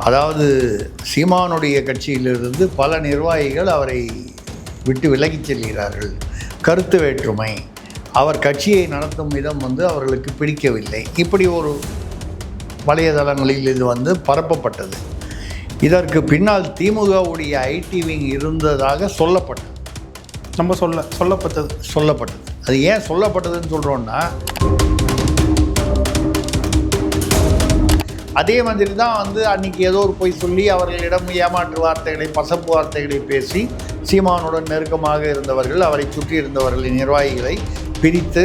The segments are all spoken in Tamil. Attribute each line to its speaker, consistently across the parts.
Speaker 1: அதாவது சீமானுடைய கட்சியிலிருந்து பல நிர்வாகிகள் அவரை விட்டு விலகிச் செல்கிறார்கள். கருத்து வேற்றுமை, அவர் கட்சியை நடத்தும் விதம் அவர்களுக்கு பிடிக்கவில்லை. இப்படி ஒரு வலைதளங்களில் இது பரப்பப்பட்டது. இதற்கு பின்னால் திமுகவுடைய ஐடி விங் இருந்ததாக சொல்லப்பட்டது. சொல்லப்பட்டது. அது ஏன் சொல்லப்பட்டதுன்னு சொல்கிறோன்னா, அதே மாதிரி தான் அன்றைக்கி ஏதோ ஒரு பொய் சொல்லி அவர்களிடம் ஏமாற்று வார்த்தைகளை, பசப்பு வார்த்தைகளை பேசி சீமானுடன் நெருக்கமாக இருந்தவர்கள், அவரை சுற்றி இருந்தவர்களின் நிர்வாகிகளை பிரித்து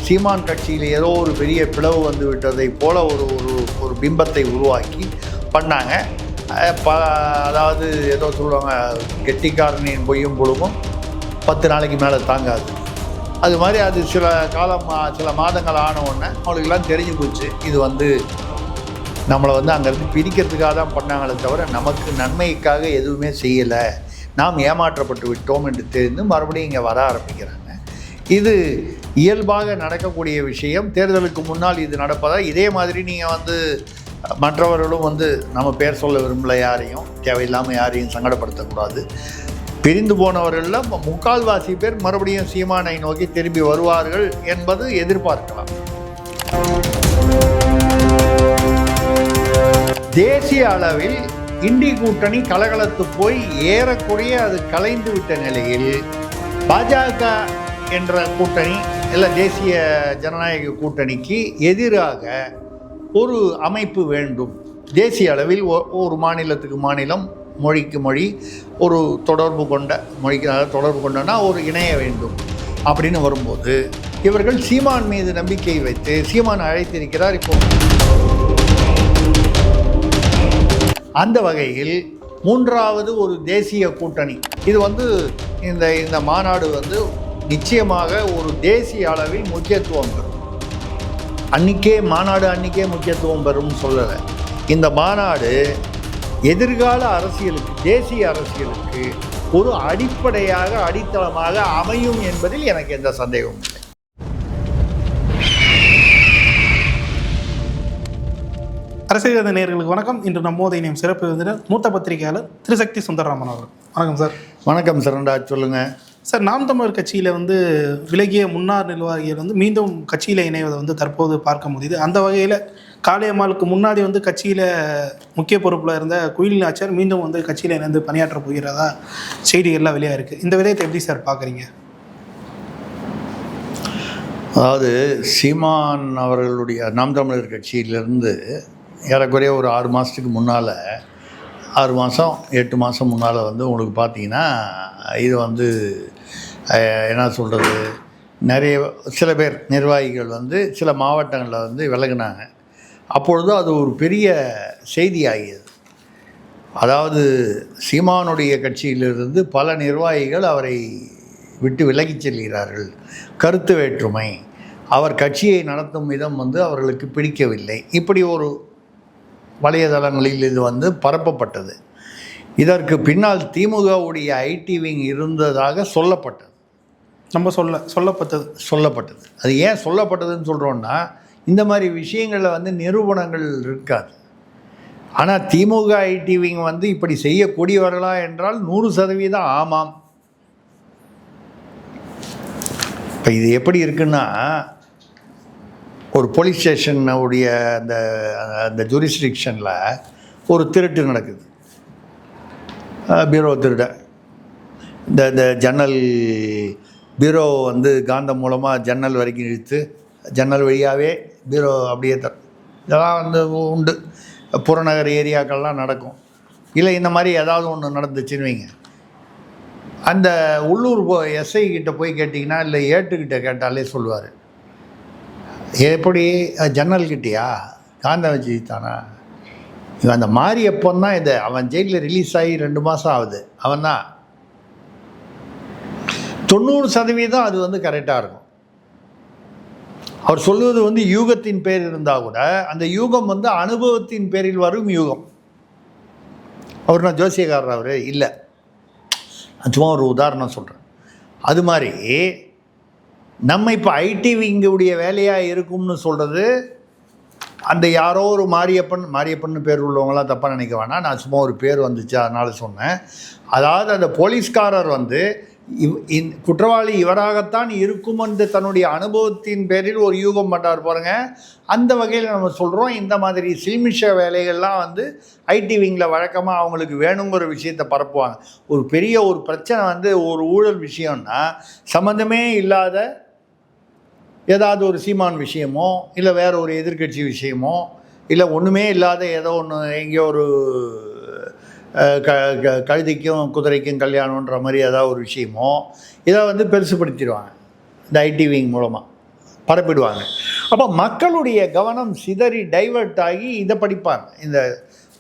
Speaker 1: சீமான் கட்சியில் ஏதோ ஒரு பெரிய பிளவு வந்து விட்டதை போல ஒரு பிம்பத்தை உருவாக்கி பண்ணாங்க. அதாவது ஏதோ சொல்லுவாங்க, கெட்டிக்காரனின் பொய்யும் பொழுதும் 10 நாளைக்கு மேலே தாங்காது. அது மாதிரி அது சில மாதங்கள் ஆன உடனே அவங்களுக்கெல்லாம் தெரிஞ்சு போச்சு, இது நம்மளை அங்கேருந்து பிரிக்கிறதுக்காக தான் பண்ணாங்களே தவிர நமக்கு நன்மைக்காக எதுவுமே செய்யலை, நாம் ஏமாற்றப்பட்டு விட்டோம் என்று தெரிந்து மறுபடியும் இங்கே வர ஆரம்பிக்கிறாங்க. இது இயல்பாக நடக்கக்கூடிய விஷயம். தேர்தலுக்கு முன்னால் இது நடப்பதால் இதே மாதிரி நீங்கள் மற்றவர்களும் நம்ம பேர் சொல்ல விரும்பல, யாரையும் தேவையில்லாமல் யாரையும் சங்கடப்படுத்தக்கூடாது. பிரிந்து போனவர்களில் முக்கால்வாசி பேர் மறுபடியும் சீமானை நோக்கி திரும்பி வருவார்கள் என்பது எதிர்பார்க்கலாம். தேசிய அளவில் இண்டி கூட்டணி கலகலத்து போய் ஏறக்குறைய அது கலைந்து விட்ட நிலையில் பாஜக என்ற கூட்டணி இல்லை தேசிய ஜனநாயக கூட்டணிக்கு எதிராக ஒரு அமைப்பு வேண்டும். தேசிய அளவில் ஒரு மாநிலத்துக்கு மாநிலம், மொழிக்கு மொழி ஒரு தொடர்பு கொண்டனா ஒரு இணைய வேண்டும் அப்படின்னு வரும்போது இவர்கள் சீமான் மீது நம்பிக்கை வைத்து சீமான் அழைத்திருக்கிறார். இப்போ அந்த வகையில் மூன்றாவது ஒரு தேசிய கூட்டணி இது இந்த மாநாடு நிச்சயமாக ஒரு தேசிய அளவில் முக்கியத்துவம் பெறும். அன்றைக்கே முக்கியத்துவம் பெறும் சொல்லலை. இந்த மாநாடு எதிர்கால அரசியலுக்கு, தேசிய அரசியலுக்கு ஒரு அடிப்படையாக, அடித்தளமாக அமையும் என்பதில் எனக்கு எந்த சந்தேகமும் இல்லை.
Speaker 2: அரசியல் நேயர்களுக்கு வணக்கம். இன்று நம்மோது இணையும் சிறப்பு விருந்தினர் மூத்த பத்திரிகையாளர் திருசக்தி சுந்தரராமன் அவர்கள். வணக்கம் சார்.
Speaker 1: வணக்கம் சரண்ராஜ், சொல்லுங்கள்
Speaker 2: சார். நாம் தமிழர் கட்சியில் விலகிய முன்னாள் நிர்வாகிகள் மீண்டும் கட்சியில் இணைவதை தற்போது பார்க்க முடியுது. அந்த வகையில் காளியம்மாளுக்கு முன்னாடி கட்சியில் முக்கிய பொறுப்பில் இருந்த குயில் நாச்சியார் மீண்டும் கட்சியில் இணைந்து பணியாற்ற போகிறதா செய்திகள்லாம் வெளியாக இருக்குது. இந்த விதத்தை எப்படி சார் பார்க்குறீங்க?
Speaker 1: அதாவது சீமான் அவர்களுடைய நாம் தமிழர் கட்சியிலிருந்து ஏறக்குறைய ஒரு 6 மாதத்துக்கு முன்னால், 6 மாதம் 8 மாதம் முன்னால் உங்களுக்கு பார்த்தீங்கன்னா இது என்ன சொல்கிறது, சில பேர் நிர்வாகிகள் சில மாவட்டங்களில் விலகினாங்க. அப்பொழுது அது ஒரு பெரிய செய்தி ஆகியது. அதாவது சீமானுடைய கட்சியிலிருந்து பல நிர்வாகிகள் அவரை விட்டு விலகிச் செல்கிறார்கள். கருத்து வேற்றுமை, அவர் கட்சியை நடத்தும் விதம் அவர்களுக்கு பிடிக்கவில்லை. இப்படி ஒரு வலைதளங்களில் இது பரப்பப்பட்டது. இதற்கு பின்னால் திமுகவுடைய ஐடி விங் இருந்ததாக சொல்லப்பட்டது. சொல்லப்பட்டது. அது ஏன் சொல்லப்பட்டதுன்னு சொல்கிறோன்னா, இந்த மாதிரி விஷயங்களில் நிரூபணங்கள் இருக்காது. ஆனால் திமுக ஐடி விங் இப்படி செய்யக்கூடியவர்களா என்றால் 100% ஆமாம். இப்போ இது எப்படி இருக்குன்னா, ஒரு போலீஸ் ஸ்டேஷனுடைய அந்த ஜூரிஸ்டிக்ஷனில் ஒரு திருட்டு நடக்குது. பீரோ திருட இந்த ஜன்னல் பீரோ காந்தம் மூலமாக ஜன்னல் வரைக்கும் இழுத்து ஜன்னல் வழியாகவே பீரோ அப்படியே இதெல்லாம் உண்டு. புறநகர் ஏரியாக்கள்லாம் நடக்கும். இல்லை இந்த மாதிரி ஏதாவது ஒன்று நடந்துச்சுன்னு வைங்க, அந்த உள்ளூர் எஸ்ஐ கிட்ட போய் கேட்டிங்கன்னா, இல்லை ஏட்டுக்கிட்ட கேட்டாலே சொல்லுவார், எப்படி ஜன்னல் கிட்டியா காந்தம் வச்சு தானா. இவன் அந்த மாரியப்பன் தான். அவன் ஜெயிலில் ரிலீஸ் ஆகி 2 மாதம் ஆகுது. அவன் தான் 90% அது கரெக்டாக இருக்கும். அவர் சொல்லுவது யூகத்தின் பேர் இருந்தால் கூட அந்த யூகம் அனுபவத்தின் பேரில் வரும் யூகம். அவர் நான் ஜோசியக்காரர் அவர் இல்லை, சும்மா ஒரு உதாரணம் சொல்கிறேன். அது மாதிரி நம்ம இப்போ ஐடி விங்குடைய வேலையாக இருக்கும்னு சொல்கிறது அந்த யாரோ ஒரு மாரியப்பன் பேர் உள்ளவங்களாம் தப்பாக நினைக்க வேணாம், நான் சும்மா ஒரு பேர் வந்துச்சு அதனால் சொன்னேன். அதாவது அந்த போலீஸ்காரர் வந்து குற்றவாளி இவராகத்தான் இருக்கும் என்று தன்னுடைய அனுபவத்தின் பேரில் ஒரு யூகம் பண்ணுறார் பாருங்க. அந்த வகையில் நம்ம சொல்கிறோம், இந்த மாதிரி சில்மிஷ வேலைகள்லாம் வந்து ஐடி விங்கில் வழக்கமாக அவங்களுக்கு வேணுங்கிற விஷயத்தை பரப்புவாங்க. ஒரு பெரிய ஒரு பிரச்சனை வந்து ஒரு ஊழல் விஷயம்னா சம்மந்தமே இல்லாத ஏதாவது ஒரு சீமான் விஷயமோ இல்லை வேற ஒரு எதிர்கட்சி விஷயமோ இல்லை ஒன்றுமே இல்லாத ஏதோ ஒன்று எங்கேயோ ஒரு கழுதைக்கும் குதிரைக்கும் கல்யாணன்ற மாதிரி ஏதாவது ஒரு விஷயமோ இதை வந்து பெருசுப்படுத்திடுவாங்க, இந்த ஐடி விங் மூலமாக பரப்பிடுவாங்க. அப்போ மக்களுடைய கவனம் சிதறி டைவர்ட் ஆகி இதை படிப்பாங்க, இந்த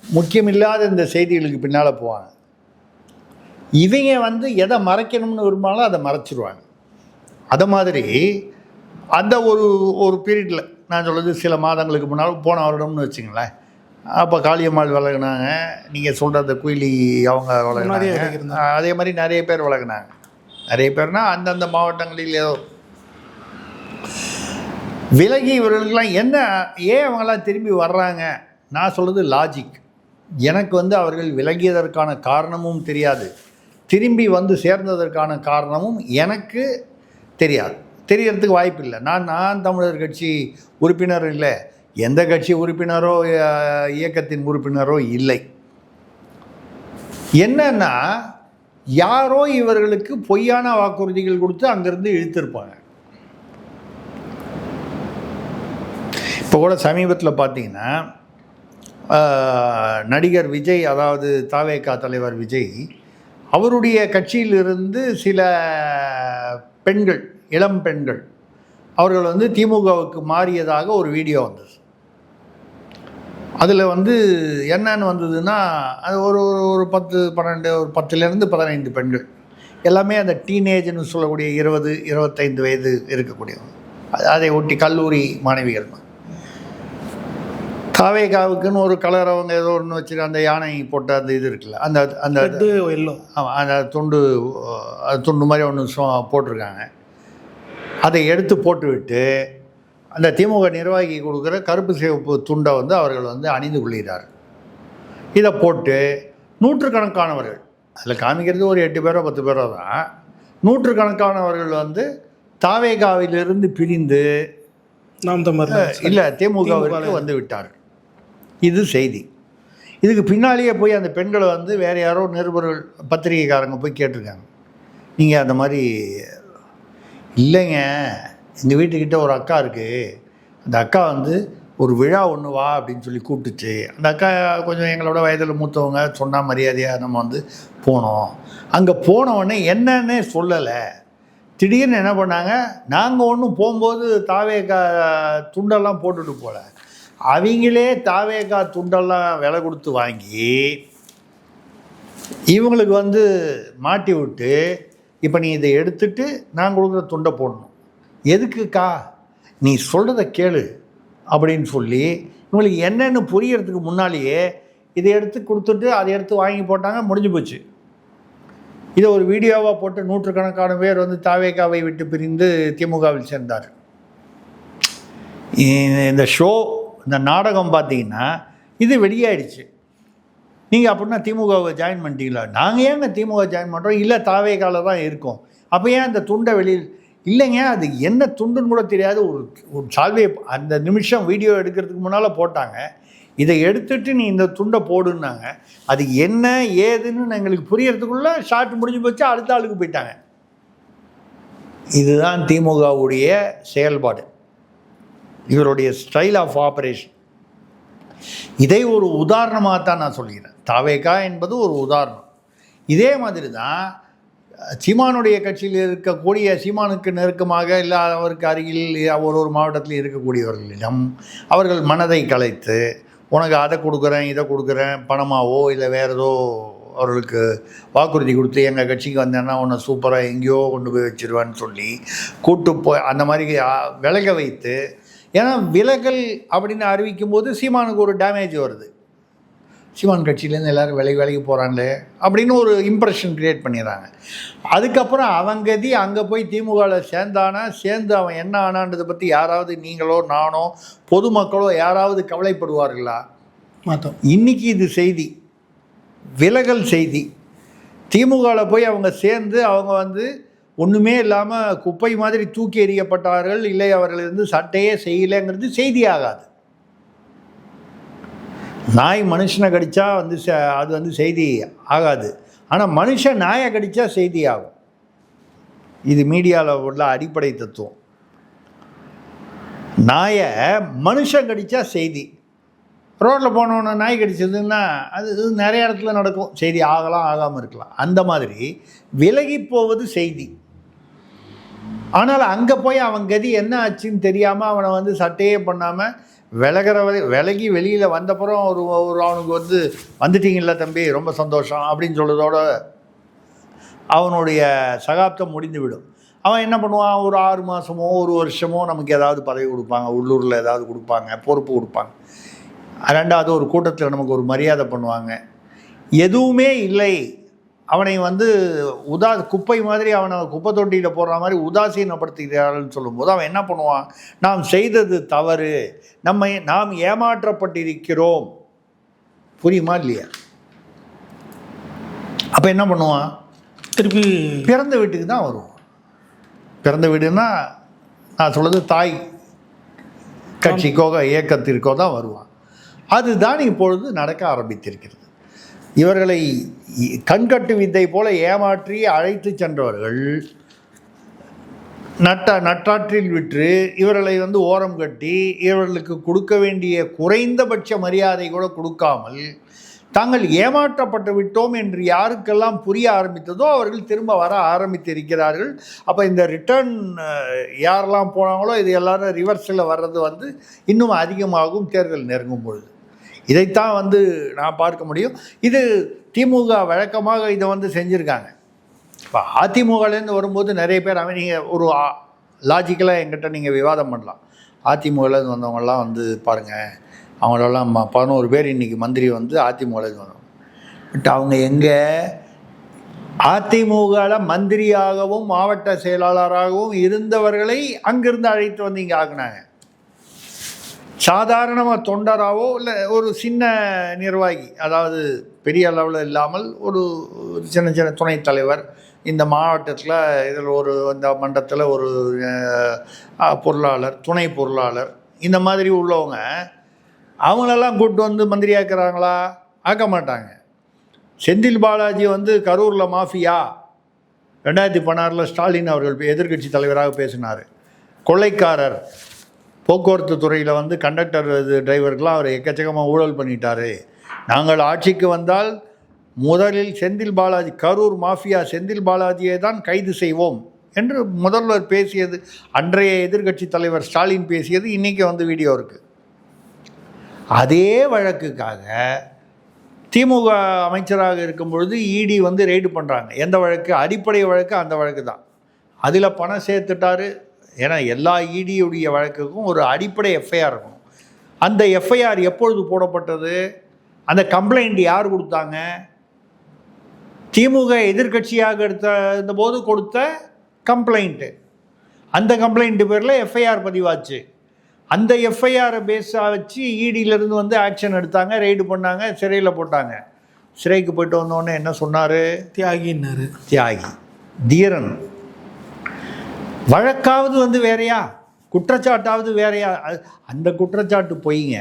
Speaker 1: முக்கியமில்லாத இந்த செய்திகளுக்கு பின்னால் போவாங்க. இவங்க வந்து எதை மறைக்கணும்னு விரும்பினாலும் அதை மறைச்சிடுவாங்க. அதை மாதிரி அந்த ஒரு பீரியடில் நான் சொல்கிறது சில மாதங்களுக்கு முன்னால் போன வருடம்னு வச்சுங்களேன், அப்போ காளியம்மாள் விலகினாங்க, நீங்கள் சொல்கிற அந்த குயிலி அவங்க விலகினாங்க, அதே மாதிரி நிறைய பேர் விலகினாங்க. நிறைய பேர்னால் அந்தந்த மாவட்டங்களில் ஏதோ விலகி இவர்களுக்கெல்லாம் என்ன ஏன் அவங்களாம் திரும்பி வர்றாங்க? நான் சொல்கிறது லாஜிக். எனக்கு வந்து அவர்கள் விலகியதற்கான காரணமும் தெரியாது, திரும்பி வந்து சேர்ந்ததற்கான காரணமும் எனக்கு தெரியாது, தெரியறதுக்கு வாய்ப்பு இல்லை. நான் தமிழர் கட்சி உறுப்பினர் இல்லை, எந்த கட்சி உறுப்பினரோ இயக்கத்தின் உறுப்பினரோ இல்லை. என்னன்னா யாரோ இவர்களுக்கு பொய்யான வாக்குறுதிகள் கொடுத்து அங்கிருந்து இழுத்திருப்பாங்க. இப்போ கூட சமீபத்தில் பார்த்தீங்கன்னா நடிகர் விஜய், அதாவது தாவேகா தலைவர் விஜய், அவருடைய கட்சியிலிருந்து சில பெண்கள், இளம் பெண்கள், அவர்கள் வந்து திமுகவுக்கு மாறியதாக ஒரு வீடியோ வந்தது. அதில் வந்து என்னன்னு வந்ததுன்னா, அது ஒரு 10-12 ஒரு 10லேருந்து 15 பெண்கள், எல்லாமே அந்த டீனேஜ்னு சொல்லக்கூடிய 20-25 வயது இருக்கக்கூடியவங்க, அதை ஒட்டி கல்லூரி மாணவிகள். தாவேகாவுக்குன்னு ஒரு கலர் அவங்க ஏதோ ஒன்று வச்சுட்டு அந்த யானை போட்ட அந்த இது இருக்குல்ல, அந்த எல்லோ, ஆமாம், அந்த துண்டு மாதிரி ஒன்று போட்டிருக்காங்க. அதை எடுத்து போட்டுவிட்டு அந்த திமுக நிர்வாகி கொடுக்குற கருப்பு சிவப்பு துண்டை வந்து அவர்கள் வந்து அணிந்து கொள்கிறார். இதை போட்டு நூற்றுக்கணக்கானவர்கள், அதில் காமிக்கிறது ஒரு 8 பேரோ 10 பேரோ தான், நூற்றுக்கணக்கானவர்கள் வந்து தாவேகாவிலிருந்து பிரிந்து இல்லை திமுகவிற்கு வந்து விட்டார்கள். இது செய்தி. இதுக்கு பின்னாலேயே போய் அந்த பெண்களை வந்து வேறு யாரோ நிருபர்கள், பத்திரிகைக்காரங்க போய் கேட்டிருக்காங்க, நீங்கள் அந்த மாதிரி இல்லைங்க, எங்கள் வீட்டுக்கிட்ட ஒரு அக்கா இருக்குது, அந்த அக்கா வந்து ஒரு விழா ஒன்று வா அப்படின்னு சொல்லி கூப்பிட்டுச்சு, அந்த அக்கா கொஞ்சம் எங்களோட வயதில் மூத்தவங்க, சொன்னால் மரியாதையாக நம்ம வந்து போனோம். அங்கே போனவுடனே என்னன்னே சொல்லலை, திடீர்னு என்ன பண்ணாங்க, நாங்கள் ஒன்றும் போகும்போது தாவேகா துண்டெல்லாம் போட்டுட்டு போகல, அவங்களே தாவேகா துண்டெல்லாம் விலை கொடுத்து வாங்கி இவங்களுக்கு வந்து மாட்டி விட்டு, இப்போ நீ இதை எடுத்துட்டு நான் கொடுக்குற துண்டை போடணும், எதுக்குக்கா நீ சொல்கிறத கேளு அப்படின்னு சொல்லி இவங்களுக்கு என்னென்னு புரியறதுக்கு முன்னாலேயே இதை எடுத்து கொடுத்துட்டு அதை எடுத்து வாங்கி போட்டாங்க, முடிஞ்சு போச்சு. இதை ஒரு வீடியோவாக போட்டு நூற்றுக்கணக்கான பேர் வந்து தாவேகாவை விட்டு பிரிந்து திமுகவில் சேர்ந்தார். இந்த ஷோ, இந்த நாடகம் பார்த்தீங்கன்னா இது வெளியாயிடுச்சு. நீங்கள் அப்படின்னா திமுகவை ஜாயின் பண்ணிட்டீங்களா? நாங்கள் ஏங்க திமுக ஜாயின் பண்ணுறோம், இல்லை தாவேகாவில் தான் இருக்கோம், அப்போ ஏன் அந்த துண்டை வெளியில்? இல்லைங்க, அது என்ன துண்டுன்னு கூட தெரியாது, ஒரு சால்வையை அந்த நிமிஷம் வீடியோ எடுக்கிறதுக்கு முன்னால் போட்டாங்க, இதை எடுத்துட்டு நீ இந்த துண்டை போடுன்னாங்க. அது என்ன ஏதுன்னு எங்களுக்கு புரியறதுக்குள்ளே ஷார்ட் முடிஞ்சு போச்சு, அடுத்த ஆளுக்கு போயிட்டாங்க. இதுதான் திமுகவுடைய செயல்பாடு, இவருடைய ஸ்டைல் ஆஃப் ஆப்ரேஷன். இதை ஒரு உதாரணமாக தான் நான் சொல்கிறேன். தாவேகா என்பது ஒரு உதாரணம். இதே மாதிரி தான் சீமானுடைய கட்சியில் இருக்கக்கூடிய, சீமானுக்கு நெருக்கமாக இல்லை அவருக்கு அருகில் ஒரு மாவட்டத்தில் இருக்கக்கூடியவர்களிடம் அவர்கள் மனதை கலைத்து, உனக்கு அதை கொடுக்குறேன் இதை கொடுக்குறேன், பணமாவோ இல்லை வேறு ஏதோ அவர்களுக்கு வாக்குறுதி கொடுத்து எங்கள் கட்சிக்கு வந்தேன்னா உன்னை சூப்பராக எங்கேயோ கொண்டு போய் வச்சிருவான்னு சொல்லி கூட்டு போய் அந்த மாதிரி விலக வைத்து, ஏன்னா விலகல் அப்படின்னு அறிவிக்கும் போது சீமானுக்கு ஒரு டேமேஜ் வருது. சீமான் கட்சியிலேருந்து எல்லோரும் விலைக்கு போகிறாங்களே அப்படின்னு ஒரு இம்ப்ரெஷன் க்ரியேட் பண்ணிடுறாங்க. அதுக்கப்புறம் அவங்கதி அங்கே போய் திமுகவில் சேர்ந்து அவன் என்ன ஆனான்றதை பற்றி யாராவது நீங்களோ நானோ பொதுமக்களோ யாராவது கவலைப்படுவார்களா?
Speaker 2: மாட்டோம்.
Speaker 1: இன்றைக்கி இது செய்தி, விலகல் செய்தி. திமுகவில் போய் அவங்க சேர்ந்து அவங்க ஒன்றுமே இல்லாமல் குப்பை மாதிரி தூக்கி எறியப்பட்டார்கள், இல்லை அவர்கள் சட்டையே செய்யலைங்கிறது செய்தி ஆகாது. நாய் மனுஷனை கடித்தா அது செய்தி ஆகாது. ஆனால் மனுஷன் நாயை கடித்தா செய்தி ஆகும். இது மீடியாவில் உள்ள அடிப்படை தத்துவம். நாயை மனுஷன் கடித்தா செய்தி. ரோட்டில் போனோன்னு நாய் கடிச்சதுன்னா அது நிறைய இடத்துல நடக்கும், செய்தி ஆகலாம் ஆகாமல் இருக்கலாம். அந்த மாதிரி விலகி போவது செய்தி. ஆனால் அங்கே போய் அவன் கதி என்ன ஆச்சுன்னு தெரியாமல் அவனை சட்டையே பண்ணாமல் விலகி வெளியில் வந்தப்புறம் அவனுக்கு வந்துட்டீங்களா தம்பி ரொம்ப சந்தோஷம் அப்படின்னு சொல்கிறதோட அவனுடைய சகாப்தம் முடிந்து விடும். அவன் என்ன பண்ணுவான், ஒரு 6 மாதமோ 1 வருஷமோ நமக்கு ஏதாவது பதவி கொடுப்பாங்க, உள்ளூரில் ஏதாவது கொடுப்பாங்க, பொறுப்பு கொடுப்பாங்க. ரெண்டாவது ஒரு கூட்டத்தில் நமக்கு ஒரு மரியாதை பண்ணுவாங்க. எதுவுமே இல்லை, அவனை குப்பை மாதிரி அவனை குப்பை தொட்டியில் போடுற மாதிரி உதாசீனப்படுத்துகிறார்கள்னு சொல்லும்போது அவன் என்ன பண்ணுவான், நாம் செய்தது தவறு, நாம் ஏமாற்றப்பட்டிருக்கிறோம், புரியுமா இல்லையா? அப்போ என்ன பண்ணுவான்,
Speaker 2: திருப்பி
Speaker 1: பிறந்த வீட்டுக்கு தான் வருவான். பிறந்த வீடுன்னா நான் சொல்கிறது தாய் கட்சிக்கோ இயக்கத்திற்கோ தான் வருவான். அதுதான் இப்பொழுது நடக்க ஆரம்பித்திருக்கிறது. இவர்களை கண்கட்டு வித்தை போல ஏமாற்றி அழைத்து சென்றவர்கள் நட்டாற்றில் விற்று இவர்களை ஓரம் கட்டி இவர்களுக்கு கொடுக்க வேண்டிய குறைந்தபட்ச மரியாதை கூட கொடுக்காமல் தாங்கள் ஏமாற்றப்பட்டு விட்டோம் என்று யாருக்கெல்லாம் புரிய ஆரம்பித்ததோ அவர்கள் திரும்ப வர ஆரம்பித்திருக்கிறார்கள். அப்போ இந்த ரிட்டர்ன் யாரெல்லாம் போனாங்களோ இது எல்லாரும் ரிவர்ஸில் வர்றது இன்னும் அதிகமாகும் தேர்தல் நெருங்கும் பொழுது. இதைத்தான் நான் பார்க்க முடியும். இது திமுக வழக்கமாக இதை செஞ்சுருக்காங்க. இப்போ அதிமுகலேருந்து வரும்போது நிறைய பேர் நீங்கள் ஒரு லாஜிக்கலாக எங்கிட்ட நீங்கள் விவாதம் பண்ணலாம். அதிமுகலேருந்து வந்தவங்கெல்லாம் பாருங்கள், அவங்களெல்லாம் 11 பேர் இன்றைக்கி மந்திரி அதிமுகலேருந்து வந்தவங்க. பட் அவங்க எங்கே அதிமுகவில் மந்திரியாகவும் மாவட்ட செயலாளராகவும் இருந்தவர்களை அங்கிருந்து அழைத்து இங்கே ஆக்குனாங்க. சாதாரணமாக தொண்டராகவோ இல்லை ஒரு சின்ன நிர்வாகி, அதாவது பெரிய அளவில் இல்லாமல் ஒரு சின்ன துணைத் தலைவர், இந்த மாவட்டத்தில் இதில் இந்த மண்டலத்தில் ஒரு பொருளாளர், துணை பொருளாளர், இந்த மாதிரி உள்ளவங்க அவங்களெல்லாம் கூப்பிட்டு மந்திரி ஆக்குறாங்களா? ஆக்க மாட்டாங்க. செந்தில் பாலாஜி கரூரில் மாஃபியா 2016 ஸ்டாலின் அவர்கள் எதிர்க்கட்சி தலைவராக பேசினார். கொள்ளைக்காரர், போக்குவரத்து துறையில் கண்டக்டர் டிரைவருக்கெலாம் அவர் எக்கச்சக்கமாக ஊழல் பண்ணிட்டார். நாங்கள் ஆட்சிக்கு வந்தால் முதலில் செந்தில் பாலாஜி, கரூர் மாஃபியா செந்தில் பாலாஜியை தான் கைது செய்வோம் என்று முதல்வர் பேசியது, அன்றைய எதிர்க்கட்சி தலைவர் ஸ்டாலின் பேசியது இன்றைக்கி வீடியோ இருக்குது. அதே வழக்குக்காக திமுக அமைச்சராக இருக்கும் பொழுது இடி ரெய்டு பண்ணுறாங்க. எந்த வழக்கு? அடிப்படை வழக்கு, அந்த வழக்கு தான். அதில் பணம் சேர்த்துட்டாரு. ஏன்னா எல்லா இடியுடைய வழக்குக்கும் ஒரு அடிப்படை எஃப்ஐஆர் இருக்கும். அந்த எஃப்ஐஆர் எப்பொழுது போடப்பட்டது? அந்த கம்ப்ளைண்ட் யார் கொடுத்தாங்க? திமுக எதிர்க்கட்சியாக இருந்தபோது கொடுத்த கம்ப்ளைண்ட்டு. அந்த கம்ப்ளைண்ட்டு பேரில் எஃப்ஐஆர் பதிவாச்சு. அந்த எஃப்ஐஆரை பேஸாக வச்சு இடியிலேருந்து ஆக்ஷன் எடுத்தாங்க, ரெய்டு பண்ணாங்க, சிறையில் போட்டாங்க. சிறைக்கு போய்ட்டு வந்தோடனே என்ன சொன்னார்?
Speaker 2: தியாகின்னாரு.
Speaker 1: தியாகி, தீரன். வழக்காவது வேறையா, குற்றச்சாட்டாவது வேறையா? அந்த குற்றச்சாட்டு பொய்ங்க.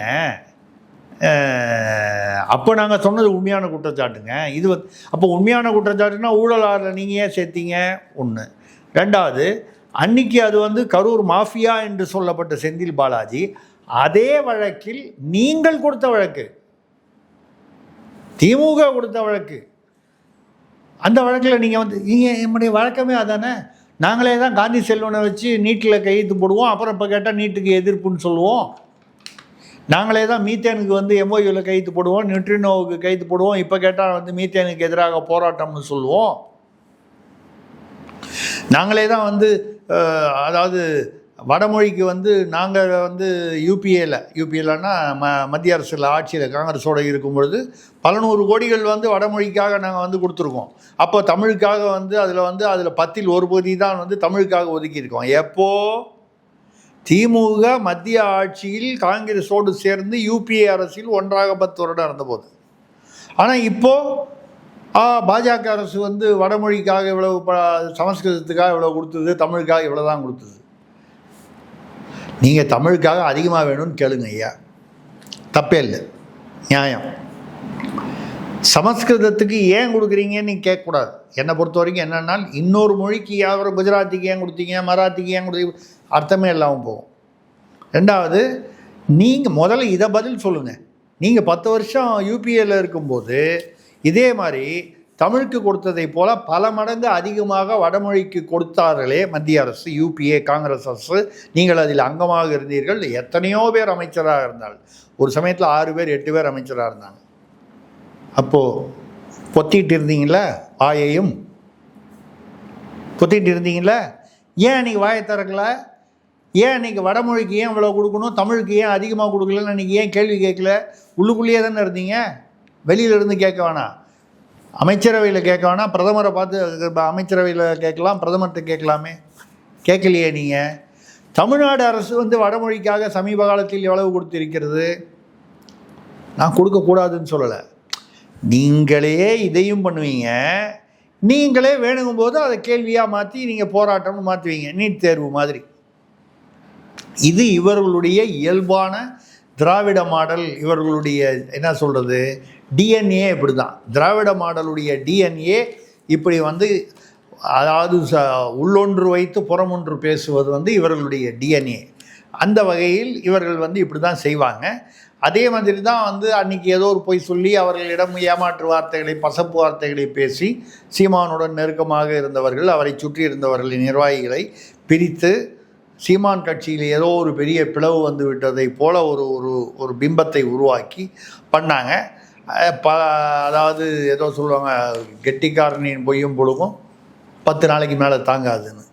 Speaker 1: அப்போ நாங்கள் சொன்னது உண்மையான குற்றச்சாட்டுங்க. இது அப்போ உண்மையான குற்றச்சாட்டுன்னா ஊழலாளர் நீங்கள் ஏன் சேர்த்தீங்க? ஒன்று. ரெண்டாவது, அன்னைக்கு அது கரூர் மாஃபியா என்று சொல்லப்பட்ட செந்தில் பாலாஜி அதே வழக்கில் நீங்கள் கொடுத்த வழக்கு, திமுக கொடுத்த வழக்கு. அந்த வழக்கில் நீங்கள் என்னுடைய வழக்கமே அதானே, நாங்களே தான் காந்தி செல்வனை வச்சு நீட்டில் கையெழுத்து போடுவோம், அப்புறம் இப்போ கேட்டால் நீட்டுக்கு எதிர்ப்புன்னு சொல்லுவோம். நாங்களே தான் மீத்தேனுக்கு எம்ஓயூவில் கையெழுத்து போடுவோம், நியூட்ரினோவுக்கு கையெழுத்து போடுவோம், இப்போ கேட்டால் மீத்தேனுக்கு எதிராக போராட்டம்னு சொல்லுவோம். நாங்களே தான் அதாவது வடமொழிக்கு வந்து நாங்கள் வந்து யூபிஏலன்னா மத்திய அரசில் ஆட்சியில் காங்கிரஸோடு இருக்கும் பொழுது பல நூறு கோடிகள் வந்து வடமொழிக்காக நாங்கள் வந்து கொடுத்துருக்கோம். அப்போ தமிழுக்காக வந்து அதில் 10ல் 1 பகுதி தான் வந்து தமிழுக்காக ஒதுக்கியிருக்கோம். எப்போது திமுக மத்திய ஆட்சியில் காங்கிரஸோடு சேர்ந்து யூபிஏ அரசில் ஒன்றாக 10 வருடம் இருந்தபோது. ஆனால் இப்போது பாஜக அரசு வந்து வடமொழிக்காக இவ்வளவு, சமஸ்கிருதத்துக்காக இவ்வளோ கொடுத்தது, தமிழுக்காக இவ்வளோ தான் கொடுத்தது. நீங்கள் தமிழுக்காக அதிகமாக வேணும்னு கேளுங்க ஐயா, தப்பே இல்லை, நியாயம். சமஸ்கிருதத்துக்கு ஏன் கொடுக்குறீங்கன்னு நீங்கள் கேட்கக்கூடாது. என்னை பொறுத்த வரைக்கும் என்னென்னா, இன்னொரு மொழிக்கு யாரும் குஜராத்திக்கு ஏன் கொடுத்தீங்க, மராத்திக்கு ஏன் கொடுத்தீங்க, அர்த்தமே இல்லாமல் போகும். ரெண்டாவது, நீங்கள் முதல்ல இதை பதில் சொல்லுங்கள். நீங்கள் 10 வருஷம் யூபிஏல இருக்கும்போது இதே மாதிரி தமிழுக்கு கொடுத்ததை போல் பல மடங்கு அதிகமாக வடமொழிக்கு கொடுத்தார்களே மத்திய அரசு, யூபிஏ காங்கிரஸ் அரசு. நீங்கள் அதில் அங்கமாக இருந்தீர்கள். எத்தனையோ பேர் அமைச்சராக இருந்தார்கள். ஒரு சமயத்தில் 6 பேர் 8 பேர் அமைச்சராக இருந்தாங்க. அப்போது பொத்திட்டு இருந்தீங்களா? வாயையும் பொத்திட்டு இருந்தீங்களா? ஏன் நீங்கள் வாயை திறக்கல? ஏன் இன்றைக்கி வடமொழிக்கு ஏன் இவ்வளோ கொடுக்கணும், தமிழுக்கு ஏன் அதிகமாக கொடுக்கலன்னு இன்றைக்கி ஏன் கேள்வி கேட்கல? உள்ளுக்குள்ளேயே தானே இருந்தீங்க. வெளியிலிருந்து கேட்க வேணாம், அமைச்சரவையில் கேட்க வேணாம், பிரதமரை பார்த்து அமைச்சரவையில் கேட்கலாம், பிரதமர்கிட்ட கேட்கலாமே. கேட்கலையே நீங்கள். தமிழ்நாடு அரசு வந்து வடமொழிக்காக சமீப காலத்தில் எவ்வளவு கொடுத்திருக்கிறது? நான் கொடுக்கக்கூடாதுன்னு சொல்லலை. நீங்களே இதையும் பண்ணுவீங்க, நீங்களே வேணுங்கும்போது அதை கேள்வியாக மாற்றி நீங்கள் போராட்டம்னு மாற்றுவீங்க, நீட் தேர்வு மாதிரி. இது இவர்களுடைய இயல்பான திராவிட மாடல். இவர்களுடைய என்ன சொல்கிறது, டிஎன்ஏ இப்படி தான். திராவிட மாடலுடைய டிஎன்ஏ இப்படி வந்து, அதாவது உள்ளொன்று வைத்து புறமொன்று பேசுவது வந்து இவர்களுடைய டிஎன்ஏ. அந்த வகையில் இவர்கள் வந்து இப்படி தான் செய்வாங்க. அதே மாதிரி தான் வந்து அன்றைக்கி ஏதோ ஒரு பொய் சொல்லி அவர்களிடம் ஏமாற்று வார்த்தைகளை, பசப்பு வார்த்தைகளை பேசி சீமானுடன் நெருக்கமாக இருந்தவர்கள், அவரை சுற்றி இருந்தவர்களின் நிர்வாகிகளை பிரித்து சீமான் கட்சியில் ஏதோ ஒரு பெரிய பிளவு வந்து விட்டதை போல ஒரு பிம்பத்தை உருவாக்கி பண்ணாங்க. அதாவது ஏதோ சொல்லுவாங்க, கெட்டிக்காரனின் பொய்யும் பொழுதும் 10 நாளைக்கு மேலே தாங்காதுன்னு.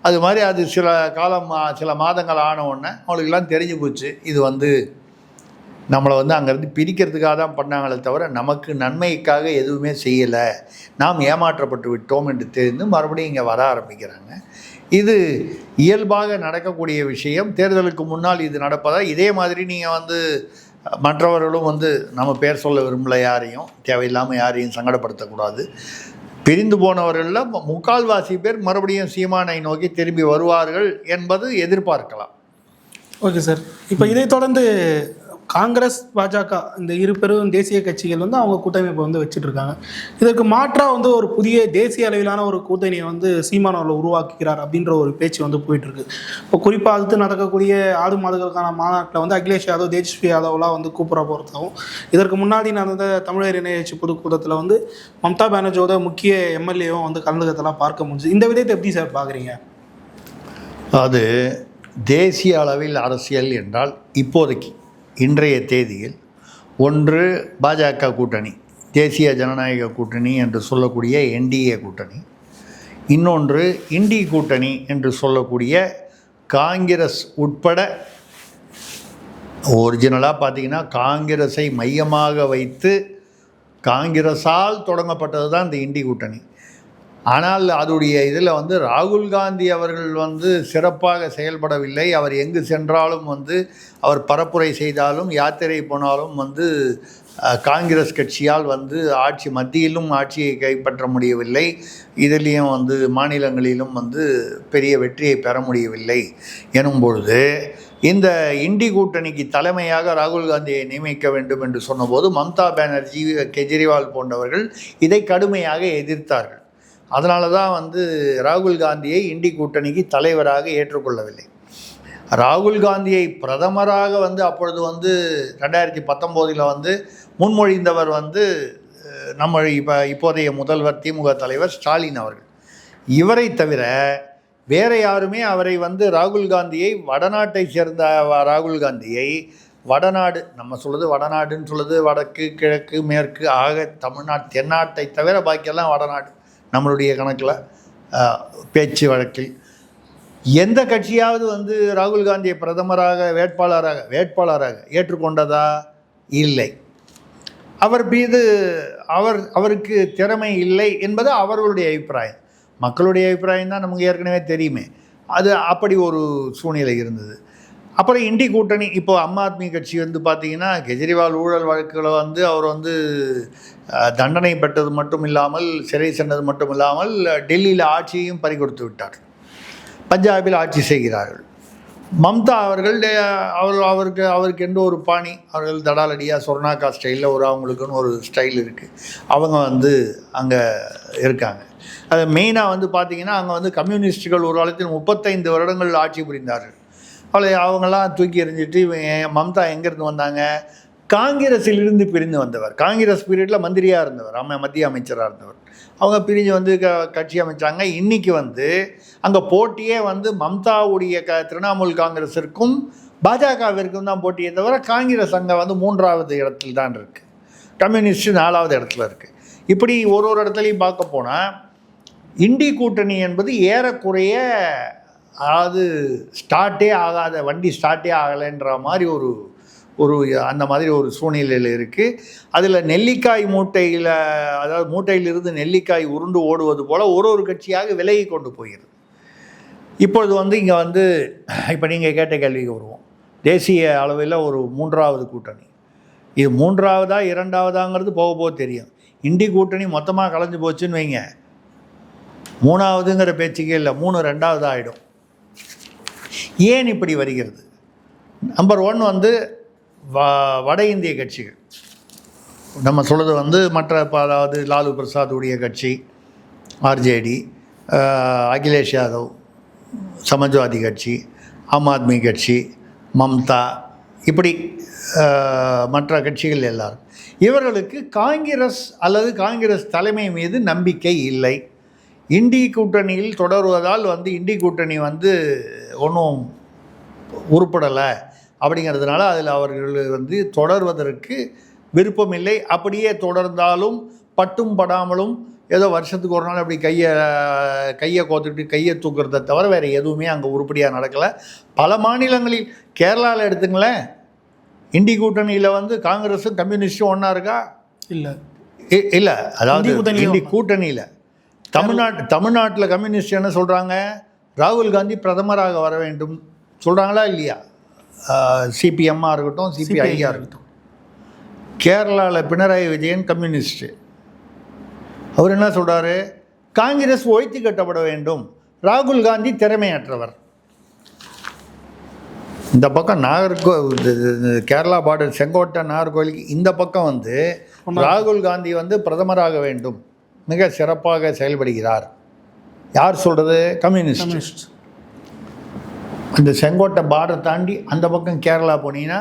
Speaker 1: அது மாதிரி அது சில மாதங்கள் ஆன உடனே அவங்களுக்கெல்லாம் தெரிஞ்சு போச்சு, இது வந்து நம்மளை வந்து அங்கேருந்து பிரிக்கிறதுக்காக தான் பண்ணாங்களே தவிர நமக்கு நன்மைக்காக எதுவுமே செய்யலை, நாம் ஏமாற்றப்பட்டு விட்டோம் என்று தெரிந்து மறுபடியும் இங்கே வர ஆரம்பிக்கிறாங்க. இது இயல்பாக நடக்கக்கூடிய விஷயம். தேர்தலுக்கு முன்னால் இது நடப்பதால் இதே மாதிரி நீங்கள் வந்து மற்றவர்களும் வந்து நம்ம பேர் சொல்ல விரும்பல, யாரையும் தேவையில்லாமல் யாரையும் சங்கடப்படுத்தக்கூடாது. பிரிந்து போனவர்களில் 3/4 பேர் மறுபடியும் சீமானை நோக்கி திரும்பி வருவார்கள் என்பது எதிர்பார்க்கலாம்.
Speaker 2: Okay sir. இப்போ இதை தொடர்ந்து காங்கிரஸ், பாஜக இந்த இரு பெரும் தேசிய கட்சிகள் வந்து அவங்க கூட்டமைப்பை வந்து வச்சுட்டு இருக்காங்க. இதற்கு மாற்றாக வந்து ஒரு புதிய தேசிய அளவிலான ஒரு கூட்டணியை வந்து சீமானவர்கள் உருவாக்குகிறார் அப்படின்ற ஒரு பேச்சு வந்து போயிட்டு இருக்கு. இப்போ குறிப்பாக அடுத்து நடக்கக்கூடிய ஆடு மாடுகளுக்கான மாநாட்டில் வந்து அகிலேஷ் யாதவ், தேஜஸ்வி யாதவ்லாம் வந்து கூப்பிட போகிறதாகவும், இதற்கு முன்னாடி நடந்த தமிழர் இணையச்சு பொதுக்கூட்டத்தில் வந்து மம்தா பானர்ஜியோட முக்கிய எம்எல்ஏவும் வந்து கலந்துக்கிறதெல்லாம் பார்க்க முடிஞ்சு. இந்த விதத்தை எப்படி சார் பார்க்குறீங்க?
Speaker 1: அது தேசிய அளவில் அரசியல் என்றால் இப்போதைக்கு இன்றைய தேதியில் ஒன்று பாஜக கூட்டணி, தேசிய ஜனநாயக கூட்டணி என்று சொல்லக்கூடிய என்டிஏ கூட்டணி, இன்னொன்று இண்டி கூட்டணி என்று சொல்லக்கூடிய காங்கிரஸ் உட்பட. ஒரிஜினலாக பார்த்திங்கன்னா காங்கிரஸை மையமாக வைத்து காங்கிரஸால் தொடங்கப்பட்டது தான் இந்த இண்டி கூட்டணி. ஆனால் அதோடைய இதில் வந்து ராகுல் காந்தி அவர்கள் வந்து சிறப்பாக செயல்படவில்லை. அவர் எங்கு சென்றாலும் வந்து அவர் பரப்புரை செய்தாலும் யாத்திரை போனாலும் வந்து காங்கிரஸ் கட்சியால் வந்து மத்தியிலும் ஆட்சியை கைப்பற்ற முடியவில்லை, இதிலையும் வந்து மாநிலங்களிலும் வந்து பெரிய வெற்றியை பெற முடியவில்லை எனும் பொழுது இந்த இண்டி கூட்டணிக்கு தலைமையாக ராகுல் காந்தியை நியமிக்க வேண்டும் என்று சொன்னபோது மம்தா பானர்ஜி, கெஜ்ரிவால் போன்றவர்கள் இதை கடுமையாக எதிர்த்தார்கள். அதனால தான் வந்து ராகுல் காந்தியை இண்டி கூட்டணிக்கு தலைவராக ஏற்றுக்கொள்ளவில்லை. ராகுல் காந்தியை பிரதமராக வந்து அப்பொழுது வந்து 2019 வந்து முன்மொழிந்தவர் வந்து நம்ம இப்போதைய முதல்வர் திமுக தலைவர் ஸ்டாலின் அவர்கள். இவரை தவிர வேறு யாருமே அவரை வந்து ராகுல் காந்தியை, வடநாட்டை சேர்ந்த ராகுல் காந்தியை, வடநாடு நம்ம சொல்லுது வடநாடுன்னு சொல்லுது, வடக்கு கிழக்கு மேற்கு ஆக தமிழ்நாடு தென்னாட்டை தவிர பாக்கியெல்லாம் வடநாடு நம்மளுடைய கணக்கில் பேச்சு வழக்கில். எந்த கட்சியாவது வந்து ராகுல் காந்தியை பிரதமராக வேட்பாளராக ஏற்றுக்கொண்டதா? இல்லை. அவர் மீது அவருக்கு திறமை இல்லை என்பது அவர்களுடைய அபிப்பிராயம். மக்களுடைய அபிப்பிராயம் தான் நமக்கு ஏற்கனவே தெரியுமே. அது அப்படி ஒரு சூழ்நிலை இருந்தது. அப்புறம் இண்டி கூட்டணி, இப்போ ஆம் ஆத்மி கட்சி வந்து பார்த்திங்கன்னா, கெஜ்ரிவால் ஊழல் வழக்குகளை வந்து அவர் வந்து தண்டனை பெற்றது மட்டும் இல்லாமல், சிறை சென்றது மட்டும் இல்லாமல், டெல்லியில் ஆட்சியையும் பறிகொடுத்து விட்டார். பஞ்சாபில் ஆட்சி செய்கிறார்கள். மம்தா அவர்கள் அவருக்கு எந்த ஒரு பாணி, அவர்கள் தடாலடியாக சொர்ணாக்கா ஸ்டைலில் அவங்களுக்குன்னு ஒரு ஸ்டைல் இருக்குது. அவங்க வந்து அங்கே இருக்காங்க. அது மெயினாக வந்து பார்த்திங்கன்னா, அங்கே வந்து கம்யூனிஸ்டுகள் ஒரு காலத்தில் 35 வருடங்கள் ஆட்சி புரிந்தார்கள். அவங்களாம் தூக்கி எறிஞ்சிட்டு மம்தா எங்கேருந்து வந்தாங்க? காங்கிரஸிலிருந்து பிரிந்து வந்தவர். காங்கிரஸ் பீரியடில் மந்திரியாக இருந்தவர், மத்திய அமைச்சராக இருந்தவர். அவங்க பிரிஞ்சு வந்து கட்சி அமைச்சாங்க. இன்றைக்கி வந்து அங்கே போட்டியே வந்து மம்தாவுடைய திரிணாமுல் காங்கிரஸிற்கும் பாஜகவிற்கும் தான் போட்டியே தவிர, காங்கிரஸ் அங்கே வந்து 3வது இடத்துல தான் இருக்குது, கம்யூனிஸ்ட் 4வது இடத்துல இருக்குது. இப்படி ஒரு இடத்துலையும் பார்க்க போனால் இண்டி கூட்டணி என்பது ஏறக்குறைய, அதாவது வண்டி ஸ்டார்ட்டே ஆகலைன்ற மாதிரி அந்த மாதிரி ஒரு சூழ்நிலையில் இருக்குது. அதில் நெல்லிக்காய் மூட்டையில், அதாவது மூட்டையிலிருந்து நெல்லிக்காய் உருண்டு ஓடுவது போல் ஒரு கட்சியாக விலகி கொண்டு போகிறது. இப்பொழுது வந்து இங்கே வந்து இப்போ நீங்கள் கேட்ட கேள்விக்கு வருவோம். தேசிய அளவில் ஒரு 3வது கூட்டணி, இது 3வதா 2வதாங்கிறது போக தெரியும். இண்டி கூட்டணி மொத்தமாக கலைஞ்சு போச்சுன்னு வைங்க, 3வதுங்கிற பேச்சுக்கே இல்லை, 3 2வது ஆகிடும். ஏன் இப்படி வருகிறது? நம்பர் 1 வந்து வட இந்திய கட்சிகள். நம்ம சொல்கிறது வந்து மற்ற, அதாவது லாலு பிரசாத்துடைய கட்சி ஆர்ஜேடி, அகிலேஷ் யாதவ் சமாஜ்வாதி கட்சி, ஆம் ஆத்மி கட்சி, மம்தா, இப்படி மற்ற கட்சிகள் எல்லாரும், இவர்களுக்கு காங்கிரஸ் அல்லது காங்கிரஸ் தலைமை மீது நம்பிக்கை இல்லை. இண்டி கூட்டணியில் தொடருவதால் வந்து இண்டி கூட்டணி வந்து ஒன்றும் உருப்படலை அப்படிங்கிறதுனால அதில் அவர்கள் வந்து தொடர்வதற்கு விருப்பமில்லை. அப்படியே தொடர்ந்தாலும் பட்டும் படாமலும் ஏதோ வருஷத்துக்கு ஒரு நாள் அப்படி கையை கோத்துக்கிட்டு கையை தூக்குறதை தவிர வேறு எதுவுமே அங்கே உருப்படியாக நடக்கலை. பல மாநிலங்களில், கேரளாவில் எடுத்துங்களேன், இண்டி கூட்டணியில் வந்து காங்கிரஸும் கம்யூனிஸ்டும் ஒன்றா இருக்கா? இல்லை. அதாவது இண்டி கூட்டணியில் தமிழ்நாட்டில் கம்யூனிஸ்ட் என்ன சொல்கிறாங்க? ராகுல் காந்தி பிரதமராக வர வேண்டும் சொல்கிறாங்களா இல்லையா? சிபிஎம்மாக இருக்கட்டும், சிபிஐயாக இருக்கட்டும். கேரளாவில் பினராயி விஜயன் கம்யூனிஸ்ட்டு, அவர் என்ன சொல்கிறாரு? காங்கிரஸ் ஒழித்து கட்டப்பட வேண்டும், ராகுல் காந்தி திறமையற்றவர். இந்த பக்கம் கேரளா பார்டர் செங்கோட்டை நாகர்கோவிலுக்கு இந்த பக்கம் வந்து ராகுல் காந்தி வந்து பிரதமராக வேண்டும், மிக சிறப்பாக செயல்படுகிறார். யார் சொல்கிறது? கம்யூனிஸ்ட். அந்த செங்கோட்டை பார்டர் தாண்டி அந்த பக்கம் கேரளா போனீங்கன்னா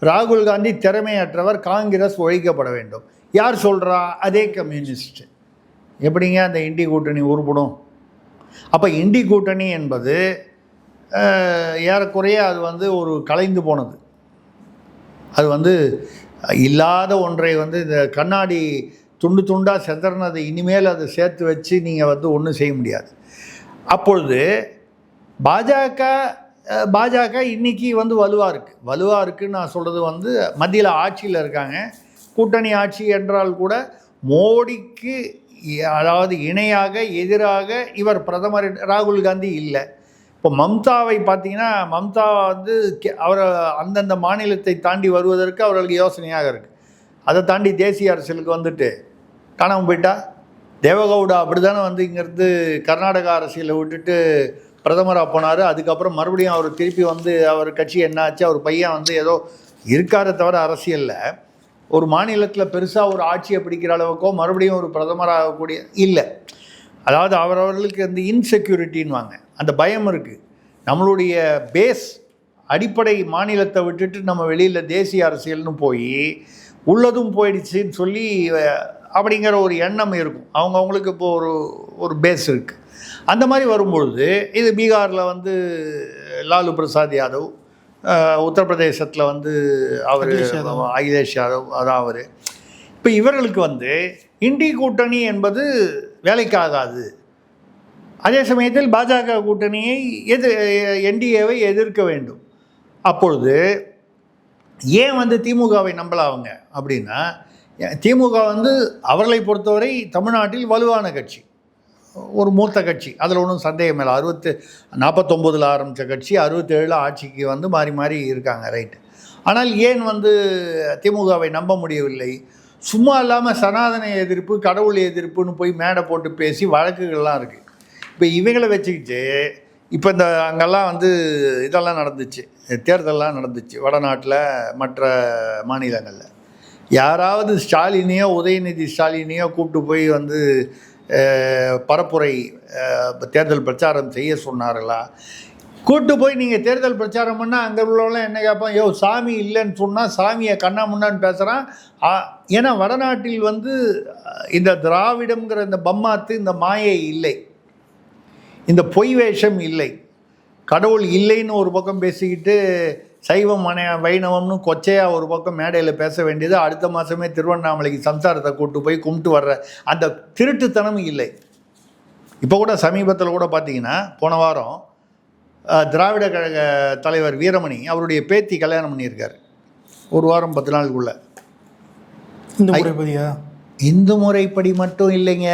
Speaker 1: ராகுல் காந்தி திறமையற்றவர், காங்கிரஸ் ஒழிக்கப்பட வேண்டும். யார் சொல்கிறா? அதே கம்யூனிஸ்ட். எப்படிங்க அந்த இண்டி கூட்டணி உருப்படும்? அப்போ இண்டி கூட்டணி என்பது ஏறக்குறைய அது வந்து ஒரு கலைந்து போனது. அது வந்து இல்லாத ஒன்றை வந்து இந்த கண்ணாடி துண்டு துண்டாக செதறினது இனிமேல் அதை சேர்த்து வச்சு நீங்கள் வந்து ஒன்றும் செய்ய முடியாது. அப்பொழுது பாஜக இன்றைக்கி வந்து வலுவாக இருக்குன்னு நான் சொல்கிறது வந்து மத்தியில் ஆட்சியில் இருக்காங்க. கூட்டணி ஆட்சி என்றால் கூட மோடிக்கு, அதாவது இணையாக எதிராக இவர் பிரதமர் ராகுல் காந்தி இல்லை. இப்போ மம்தாவை பார்த்தீங்கன்னா, மம்தா வந்து அவரை அந்தந்த மாநிலத்தை தாண்டி வருவதற்கு அவர்களுக்கு யோசனையாக இருக்குது. அதை தாண்டி தேசிய அரசியலுக்கு வந்துட்டு காணாமல் போயிட்டா. தேவகவுடா அப்படி தானே வந்து இங்கேருந்து கர்நாடகா அரசியலை விட்டுட்டு பிரதமராக போனார். அதுக்கப்புறம் மறுபடியும் அவர் திருப்பி வந்து அவர் கட்சி என்னாச்சு, அவர் பையன் வந்து ஏதோ இருக்கார தவிர அரசியலில் ஒரு மாநிலத்தில் பெருசாக ஒரு ஆட்சியை பிடிக்கிற அளவுக்கோ மறுபடியும் ஒரு பிரதமராகக்கூடிய இல்லை. அதாவது அவரவர்களுக்கு அந்த இன்செக்யூரிட்டின்வாங்க, அந்த பயம் இருக்குது. நம்மளுடைய பேஸ் அடிப்படை மாநிலத்தை விட்டுட்டு நம்ம வெளியில் தேசிய அரசியல்னு போய் உள்ளதும் போயிடுச்சுன்னு சொல்லி அப்படிங்கிற ஒரு எண்ணம் இருக்கும். அவங்களுக்கு இப்போ ஒரு பேஸ் இருக்குது. அந்த மாதிரி வரும்பொழுது இது பீகாரில் வந்து லாலு பிரசாத் யாதவ், உத்தரப்பிரதேசத்தில் வந்து அவர் அகிலேஷ் யாதவ், அதான் அவர். இப்போ இவர்களுக்கு வந்து இண்டி கூட்டணி என்பது வேலைக்காகாது. அதே சமயத்தில் பாஜக கூட்டணியை என்டிஏவை எதிர்க்க வேண்டும். அப்பொழுது ஏன் வந்து திமுகவை நம்பலாம் அவங்க அப்படின்னா, திமுக வந்து அவர்களை பொறுத்தவரை தமிழ்நாட்டில் வலுவான கட்சி, ஒரு மூத்த கட்சி, அதில் ஒன்றும் சந்தேகம் இல்லை. 49 ஆரம்பித்த கட்சி 67 ஆட்சிக்கு வந்து மாறி மாறி இருக்காங்க, ரைட்டு. ஆனால் ஏன் வந்து திமுகவை நம்ப முடியவில்லை? சும்மா இல்லாமல் சனாதன எதிர்ப்பு, கடவுள் எதிர்ப்புன்னு போய் மேடை போட்டு பேசி வழக்குகள்லாம் இருக்குது. இப்போ இவங்களை வச்சுக்கிட்டு இப்போ இந்த அங்கெல்லாம் வந்து இதெல்லாம் நடந்துச்சு, தேர்தலெலாம் நடந்துச்சு வடநாட்டில், மற்ற மாநிலங்களில். யாராவது ஸ்டாலினையோ உதயநிதி ஸ்டாலினையோ கூப்பிட்டு போய் வந்து பரப்புரை தேர்தல் பிரச்சாரம் செய்ய சொன்னார்களா? கூப்பிட்டு போய் நீங்கள் தேர்தல் பிரச்சாரம் பண்ணால் அங்கே உள்ளவங்களாம் என்ன கேட்பான், யோ சாமி இல்லைன்னு சொன்னால் சாமியை கண்ணா முன்னான்னு பேசுகிறான். ஏன்னா வடநாட்டில் வந்து இந்த திராவிடம்ங்கிற இந்த பம்மாத்து, இந்த மாயை இல்லை, இந்த பொய் வேஷம் இல்லை. கடவுள் இல்லைன்னு ஒரு பக்கம் பேசிக்கிட்டு சைவம் வைணவம்னு கொச்சையாக ஒரு பக்கம் மேடையில் பேச வேண்டியது, அடுத்த மாதமே திருவண்ணாமலைக்கு சம்சாரத்தை கூப்பிட்டு போய் கும்பிட்டு வர்ற அந்த திருட்டுத்தனம் இல்லை. இப்போ கூட சமீபத்தில் கூட பார்த்தீங்கன்னா, போன வாரம் திராவிட கழக தலைவர் வீரமணி அவருடைய பேத்தி கல்யாணம் பண்ணியிருக்காரு, ஒரு வாரம் 10 நாளுக்குள்ள. இந்து முறைப்படி மட்டும் இல்லைங்க,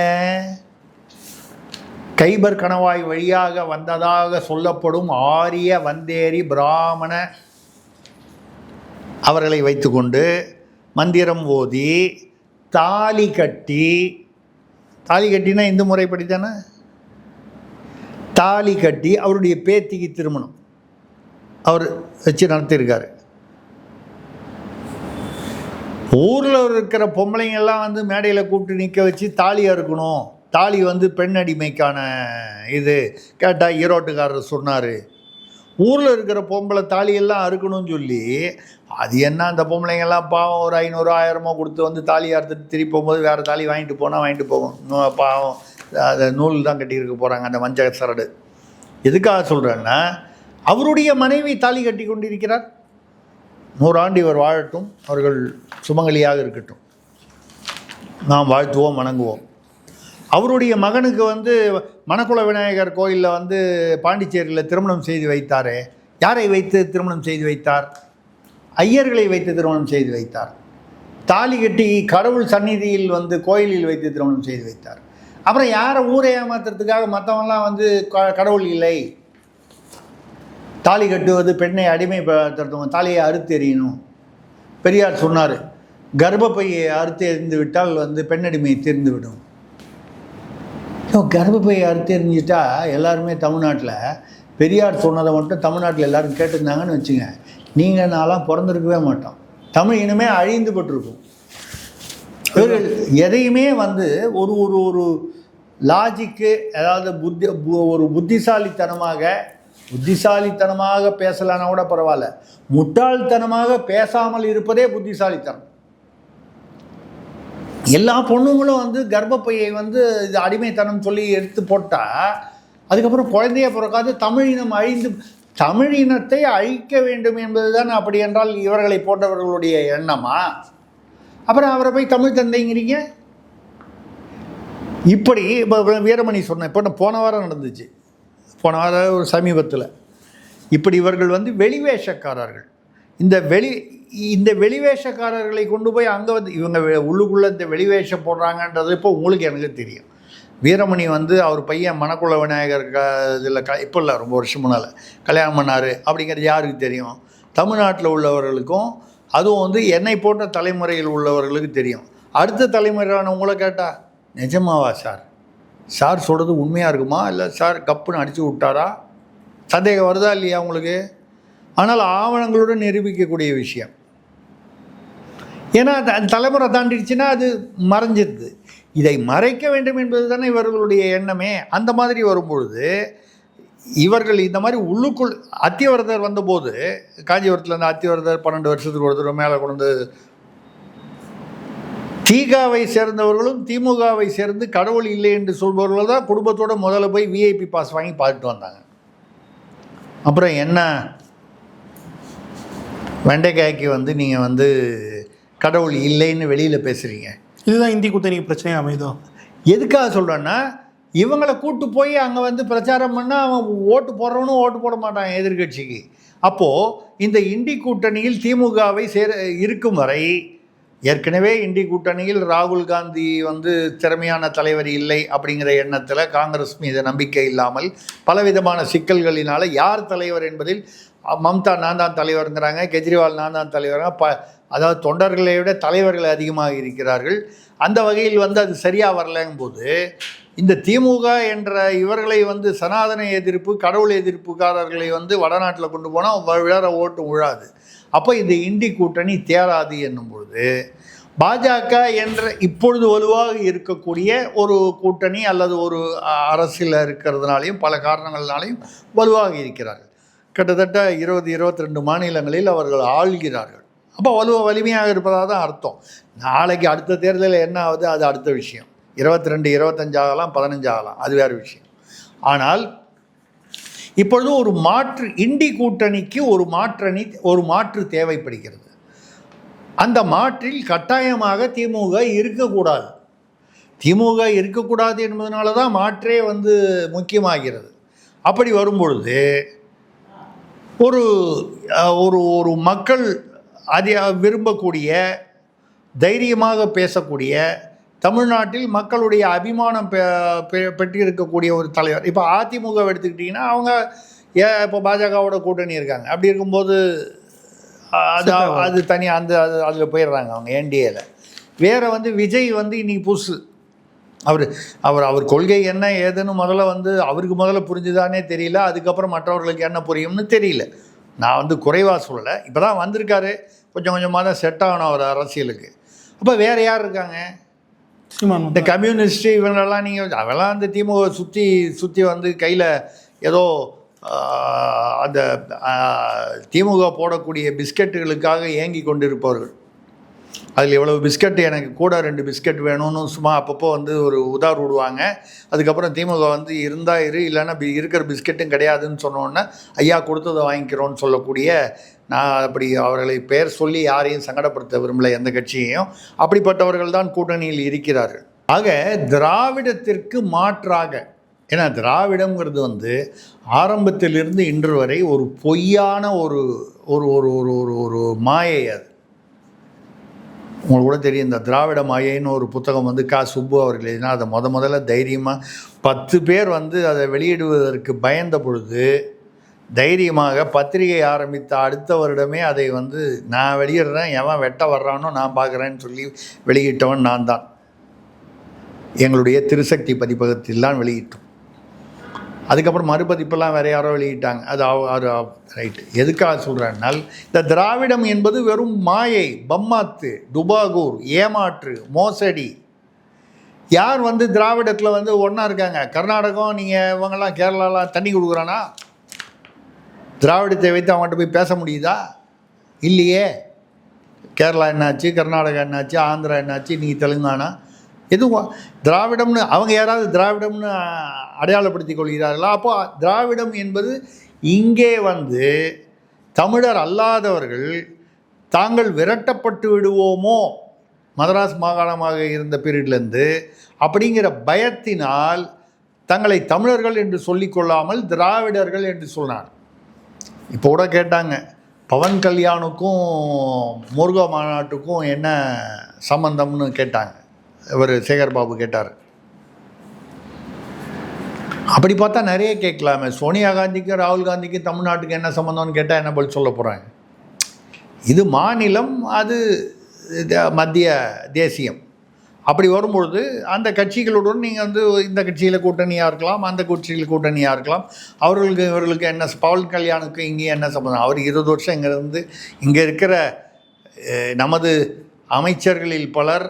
Speaker 1: கைபர் கணவாய் வழியாக வந்ததாக சொல்லப்படும் ஆரிய வந்தேரி பிராமண அவர்களை வைத்துக்கொண்டு மந்திரம் ஓதி தாலி கட்டினா இந்து முறைப்படி தானே, தாலி கட்டி அவருடைய பேத்திக்கு திருமணம் அவர் வச்சு நடத்தியிருக்காரு. ஊரில் இருக்கிற பொம்பளைங்கள்லாம் வந்து மேடையில் கூப்பிட்டு நிற்க வச்சு தாலியாக இருக்கணும், தாலி வந்து பெண் அடிமைக்கான இது கேட்டால் ஈரோட்டுக்காரர் சொன்னார். ஊரில் இருக்கிற பொம்பளை தாலியெல்லாம் அறுக்கணும்னு சொல்லி, அது என்ன அந்த பொம்பளைங்கெல்லாம் பாவம் ஒரு 500-1000 கொடுத்து வந்து தாலி அறுத்துட்டு திருப்பி போகும்போது வேறு தாலி வாங்கிட்டு போகும். பாவம் அதை நூல் தான் கட்டியிருக்க போகிறாங்க, அந்த மஞ்சள் சரடு. எதுக்காக சொல்கிறேன்னா, அவருடைய மனைவி தாலி கட்டி கொண்டிருக்கிறார். 100 ஆண்டு இவர் வாழட்டும், அவர்கள் சுமங்கலியாக இருக்கட்டும், நாம் வாழ்த்துவோம், வணங்குவோம். அவருடைய மகனுக்கு வந்து மணக்குள விநாயகர் கோயிலில் வந்து பாண்டிச்சேரியில் திருமணம் செய்து வைத்தார். யாரை வைத்து திருமணம் செய்து வைத்தார்? ஐயர்களை வைத்து திருமணம் செய்து வைத்தார். தாலி கட்டி கடவுள் சந்நிதியில் வந்து கோயிலில் வைத்து திருமணம் செய்து வைத்தார். அப்புறம் யாரை ஊரை ஏமாத்துறதுக்காக மற்றவங்களாம் வந்து கடவுள் இல்லை, தாலி கட்டுவது பெண்ணை அடிமைப்படுத்துறவங்க தாலியை அறுத்து எறியணும். பெரியார் சொன்னார், கர்ப்பப்பையை அறுத்து எறிந்து விட்டால் வந்து பெண்ணடிமை தீர்ந்து விடும். கர்ப்பப்பையை அறுத்து எறிஞ்சிட்டா எல்லாருமே தமிழ்நாட்டில் பெரியார் சொன்னதை மட்டும் தமிழ்நாட்டில் எல்லோரும் கேட்டிருந்தாங்கன்னு வச்சுங்க, நீங்கள் நான்லாம் பிறந்திருக்கவே மாட்டோம், தமிழ் இனிமே அழிந்து பட்டிருக்கும். இவர்கள் எதையுமே வந்து ஒரு ஒரு ஒரு லாஜிக்கு, அதாவது ஒரு புத்திசாலித்தனமாக பேசலான்னா கூட பரவாயில்ல, முட்டாள்தனமாக பேசாமல் இருப்பதே புத்திசாலித்தனம். எல்லா பொண்ணுங்களும் வந்து கர்ப்பப்பையை வந்து இது அடிமைத்தனம் சொல்லி எடுத்து போட்டால் அதுக்கப்புறம் குழந்தைய பிறக்காது, தமிழ் இனத்தை அழிக்க வேண்டும் என்பது தான். அப்படி என்றால் இவர்களை போன்றவர்களுடைய எண்ணமா? அப்புறம் அவரை போய் தமிழ் தந்தைங்கிறீங்க. இப்படி இப்போ வீரமணி சொன்னேன், இப்போ போன வாரம் நடந்துச்சு, போன வாரம் ஒரு சமீபத்தில். இப்படி இவர்கள் வந்து வெளிவேஷக்காரர்கள். இந்த வெளிவேஷக்காரர்களை கொண்டு போய் அங்கே வந்து இவங்க உள்ளுக்குள்ளே இந்த வெளிவேஷம் போடுறாங்கன்றது இப்போ உங்களுக்கு எனக்கு தெரியும். வீரமணி வந்து அவர் பையன் மணக்குள விநாயகர் இதில் இப்போ இல்லை, ரொம்ப வருஷம் முன்னால் கல்யாணம் பண்ணார் அப்படிங்கிறது யாருக்கு தெரியும்? தமிழ்நாட்டில் உள்ளவர்களுக்கும், அதுவும் வந்து என்னை போன்ற தலைமுறையில் உள்ளவர்களுக்கு தெரியும். அடுத்த தலைமுறையானவங்கள கேட்டால், நிஜமாவா சார் சொல்கிறது உண்மையாக இருக்குமா, இல்லை சார் கப்புன்னு அடித்து விட்டாரா, சந்தேகம் வருதா இல்லையா உங்களுக்கு? ஆனால் ஆவணங்களுடன் நிரூபிக்கக்கூடிய விஷயம். ஏன்னா அந்த தலைமுறை தாண்டிடுச்சுன்னா அது மறைஞ்சிருது. இதை மறைக்க வேண்டும் என்பது தானே இவர்களுடைய எண்ணமே. அந்த மாதிரி வரும்பொழுது இவர்கள் இந்த மாதிரி உள்ளுக்குள் அத்தியவரதர் வந்தபோது, காஞ்சிபுரத்தில் இருந்த அத்தியவரதர் 12 வருஷத்துக்கு ஒரு தடவை மேலே கொண்டு திகாவை சேர்ந்தவர்களும் திமுகவை சேர்ந்து கடவுள் இல்லை என்று சொல்பவர்கள் தான் குடும்பத்தோடு முதல்ல போய் விஐபி பாஸ் வாங்கி பார்த்துட்டு வந்தாங்க. அப்புறம் என்ன வெண்டைக்காய்க்கு வந்து நீங்கள் வந்து கடவுள் இல்லைன்னு வெளியில் பேசுகிறீங்க.
Speaker 2: இதுதான் இந்தி கூட்டணி பிரச்சனையாக அமைதோ?
Speaker 1: எதுக்காக சொல்கிறேன்னா, இவங்களை கூட்டு போய் அங்கே வந்து பிரச்சாரம் பண்ணால் அவன் ஓட்டு போடுறவனும் ஓட்டு போட மாட்டான் எதிர்கட்சிக்கு. அப்போது இந்த இண்டி கூட்டணியில் திமுகவை இருக்கும் வரை, ஏற்கனவே இண்டி கூட்டணியில் ராகுல் காந்தி வந்து திறமையான தலைவர் இல்லை அப்படிங்கிற எண்ணத்தில் காங்கிரஸ் மீது நம்பிக்கை இல்லாமல் பலவிதமான சிக்கல்களினால் யார் தலைவர் என்பதில் மம்தா நான் தான் தலைவருங்கிறாங்க, கெஜ்ரிவால் நான் தான் தலைவருங்க, அதாவது தொண்டர்களை விட தலைவர்கள் அதிகமாக இருக்கிறார்கள். அந்த வகையில் வந்து அது சரியாக வரலங்கும்போது இந்த திமுக என்ற இவர்களை வந்து சனாதன எதிர்ப்பு கடவுள் எதிர்ப்புக்காரர்களை வந்து வடநாட்டில் கொண்டு போனால் வேற ஓட்டு விழாது. அப்போ இந்த இண்டி கூட்டணி தேராது என்னும் பொழுது பாஜக என்ற இப்பொழுது வலுவாக இருக்கக்கூடிய ஒரு கூட்டணி அல்லது ஒரு அரசியல் இருக்கிறதுனாலையும் பல காரணங்கள்னாலையும் வலுவாக இருக்கிறார்கள். கிட்டத்தட்ட 20-22 மாநிலங்களில் அவர்கள் ஆள்கிறார்கள். அப்போ வலிமையாக இருப்பதாக தான் அர்த்தம். நாளைக்கு அடுத்த தேர்தலில் என்ன ஆகுது அது அடுத்த விஷயம். 22, 25 ஆகலாம், 15 ஆகலாம், அது வேறு விஷயம். ஆனால் இப்பொழுது ஒரு மாற்று இண்டி கூட்டணிக்கு ஒரு மாற்று தேவைப்படுகிறது. அந்த மாற்றில் கட்டாயமாக திமுக இருக்கக்கூடாது. திமுக இருக்கக்கூடாது என்பதனால தான் மாற்றே வந்து முக்கியமாகிறது. அப்படி வரும்பொழுது ஒரு ஒரு மக்கள் அதை விரும்பக்கூடிய, தைரியமாக பேசக்கூடிய, தமிழ்நாட்டில் மக்களுடைய அபிமானம் பெற்றிருக்கக்கூடிய ஒரு தலைவர். இப்போ அதிமுக எடுத்துக்கிட்டிங்கன்னா அவங்க இப்போ பாஜகவோட கூட்டணி இருக்காங்க. அப்படி இருக்கும்போது அது தனியாக அதில் போயிடுறாங்க அவங்க என்டிஏல. வேறு வந்து விஜய் வந்து இன்றைக்கி புதுசு. அவர் கொள்கை என்ன ஏதுன்னு அவருக்கு முதல்ல புரிஞ்சுதானே தெரியல. அதுக்கப்புறம் மற்றவர்களுக்கு என்ன புரியும்னு தெரியல. நான் வந்து குறைவாக சொல்லலை. இப்போ தான் வந்திருக்காரு, கொஞ்சம் கொஞ்சமாக தான் செட் ஆகணும் அவர் அரசியலுக்கு. அப்போ வேறு யார் இருக்காங்க? இந்த கம்யூனிஸ்ட்டு இவங்களெல்லாம் நீங்கள் அவெல்லாம் அந்த திமுக சுற்றி வந்து கையில் ஏதோ அந்த திமுக போடக்கூடிய பிஸ்கட்டுகளுக்காக ஏங்கி கொண்டிருப்பவர்கள். அதில் எவ்வளவு பிஸ்கட், எனக்கு கூட 2 பிஸ்கட் வேணும்னு சும்மா அப்பப்போ வந்து ஒரு உதார் விடுவாங்க. அதுக்கப்புறம் திமுக வந்து இருந்தால் இல்லைன்னா இருக்கிற பிஸ்கட்டும் கிடையாதுன்னு சொன்னோன்னே ஐயா கொடுத்ததை வாங்கிக்கிறோன்னு சொல்லக்கூடிய, நான் அப்படி அவர்களை பெயர் சொல்லி யாரையும் சங்கடப்படுத்த விரும்பலை, எந்த கட்சியையும். அப்படிப்பட்டவர்கள் தான் கூட்டணியில் இருக்கிறார்கள். ஆக திராவிடத்திற்கு மாற்றாக, ஏன்னா திராவிடங்கிறது வந்து ஆரம்பத்திலிருந்து இன்று வரை ஒரு பொய்யான ஒரு ஒரு ஒரு ஒரு ஒரு மாயை. அது உங்களுக்கு கூட தெரியும். இந்த திராவிட மாயைன்னு ஒரு புத்தகம் வந்து சுப்பு அவர்கள் எழுதினா, அதை முதல்ல தைரியமாக 10 பேர் வந்து அதை வெளியிடுவதற்கு பயந்த பொழுது தைரியமாக பத்திரிகை ஆரம்பித்த அடுத்த வருடமே அதை வந்து நான் வெளியிடுறேன், எவன் வெட்ட வர்றானோ நான் பார்க்குறேன்னு சொல்லி வெளியிட்டவன் நான் தான். எங்களுடைய திருசக்தி பதிப்பகத்தில் தான் வெளியிட்டோம். அதுக்கப்புறம் மறுபதிப்பெல்லாம் வேறு யாரோ வெளியிட்டாங்க. அது ரைட்டு. எதுக்காக சொல்கிறேன்னால், இந்த திராவிடம் என்பது வெறும் மாயை, பம்மாத்து, டுபாகூர், ஏமாற்று, மோசடி. யார் வந்து திராவிடத்தில் வந்து ஒன்றா இருக்காங்க? கர்நாடகம், நீங்கள் இவங்கெல்லாம் கேரளாலாம் தண்ணி கொடுக்குறானா? திராவிடத்தை வைத்து அவங்கள்ட்ட போய் பேச முடியுதா? இல்லையே. கேரளா என்னாச்சு, கர்நாடகா என்னாச்சு, ஆந்திரா என்னாச்சு, இன்றைக்கி தெலுங்கானா, எதுவும் திராவிடம்னு அவங்க யாராவது திராவிடம்னு அடையாளப்படுத்தி கொள்கிறார்களா? அப்போ திராவிடம் என்பது இங்கே வந்து தமிழர் அல்லாதவர்கள் தாங்கள் விரட்டப்பட்டு விடுவோமோ மதராஸ் மாகாணமாக இருந்த பீரியட்லேருந்து அப்படிங்கிற பயத்தினால் தங்களை தமிழர்கள் என்று சொல்லிக்கொள்ளாமல் திராவிடர்கள் என்று சொன்னார். இப்போ கூட கேட்டாங்க, பவன் கல்யாணுக்கும் முருகா மாநாட்டுக்கும் என்ன சம்பந்தம்னு கேட்டாங்க. இவர் சேகர் பாபு கேட்டார். அப்படி பார்த்தா நிறைய கேட்கலாமே. சோனியா காந்திக்கும் ராகுல் காந்திக்கும் தமிழ்நாட்டுக்கு என்ன சம்மந்தம்னு கேட்டால் என்ன பதில் சொல்ல போகிறாங்க? இது மாநிலம், அது மத்திய தேசியம். அப்படி வரும்பொழுது அந்த கட்சிகளுடன் நீங்கள் வந்து இந்த கட்சியில் கூட்டணியாக இருக்கலாம், அந்த கட்சியில் கூட்டணியாக இருக்கலாம். இவர்களுக்கு என்ன, பவன் கல்யாணுக்கு இங்கேயும் என்ன சம்மந்தம்? அவர் 20 வருஷம் இங்கேருந்து இங்கே இருக்கிற நமது அமைச்சர்களில் பலர்,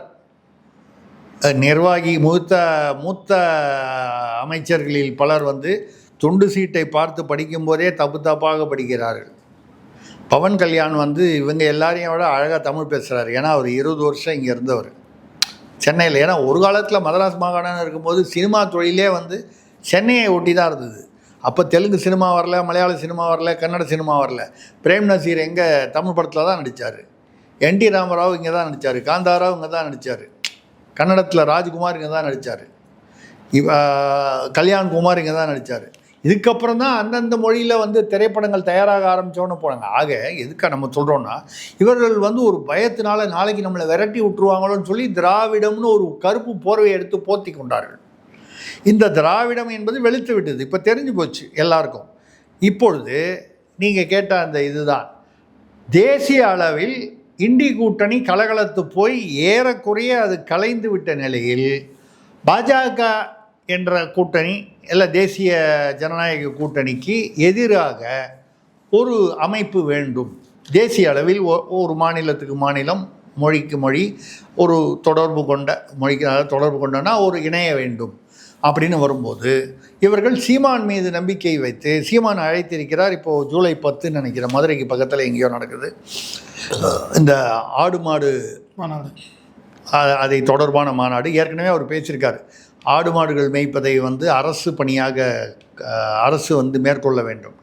Speaker 1: நிர்வாகி மூத்த அமைச்சர்களில் பலர் வந்து துண்டு சீட்டை பார்த்து படிக்கும்போதே தப்பாக படிக்கிறார்கள். பவன் கல்யாண் வந்து இவங்க எல்லாரையும் விட அழகாக தமிழ் பேசுகிறார். ஏன்னா அவர் 20 வருஷம் இங்கே இருந்தவர் சென்னையில். ஏன்னா ஒரு காலத்தில் மதராஸ் மாகாணம் இருக்கும்போது சினிமா தொழிலே வந்து சென்னையை ஒட்டி தான் இருந்தது. அப்போ தெலுங்கு சினிமா வரல, மலையாள சினிமா வரல, கன்னட சினிமா வரல. பிரேம் நசீர் எங்கே தமிழ் படத்தில் தான் நடித்தார். என் டி ராமராவ் இங்கே தான் நடித்தார். காந்தாராவ் இங்கே தான் நடித்தார். கன்னடத்தில் ராஜ்குமார் இங்கே தான் நடித்தார். கல்யாண்குமார் இங்கே தான் நடித்தார். இதுக்கப்புறம் தான் அந்தந்த மொழியில் வந்து திரைப்படங்கள் தயாராக ஆரம்பித்தோன்னு போனாங்க. ஆக எதுக்காக நம்ம சொல்கிறோன்னா, இவர்கள் வந்து ஒரு பயத்தினால நாளைக்கு நம்மளை விரட்டி விட்டுருவாங்களோன்னு சொல்லி திராவிடம்னு ஒரு கருப்பு போர்வையை எடுத்து போத்தி கொண்டார்கள். இந்த திராவிடம் என்பது வெளுத்து விட்டது, இப்போ தெரிஞ்சு போச்சு எல்லாருக்கும். இப்பொழுது நீங்கள் கேட்ட அந்த இதுதான் தேசிய அளவில் இண்டி கூட்டணி கலகலத்து போய் ஏறக்குறைய அது கலைந்து விட்ட நிலையில் பாஜக என்ற கூட்டணி இல்லை தேசிய ஜனநாயக கூட்டணிக்கு எதிராக ஒரு அமைப்பு வேண்டும். தேசிய அளவில் ஒரு மாநிலத்துக்கு மாநிலம், மொழிக்கு மொழி ஒரு தொடர்பு கொண்ட மொழிக்கு தொடர்பு கொண்டனா ஒரு இணைய வேண்டும் அப்படின்னு வரும்போது இவர்கள் சீமான் மீது நம்பிக்கை வைத்து சீமான் அழைத்திருக்கிறார். இப்போது ஜூலை 10 நினைக்கிறேன், மதுரைக்கு பக்கத்தில் எங்கேயோ நடக்குது இந்த ஆடு மாடு
Speaker 2: மாநாடு,
Speaker 1: அதை தொடர்பான மாநாடு. ஏற்கனவே அவர் பேசியிருக்கார், ஆடு மாடுகள் மேய்ப்பதை வந்து அரசு பணியாக அரசு வந்து மேற்கொள்ள வேண்டும்.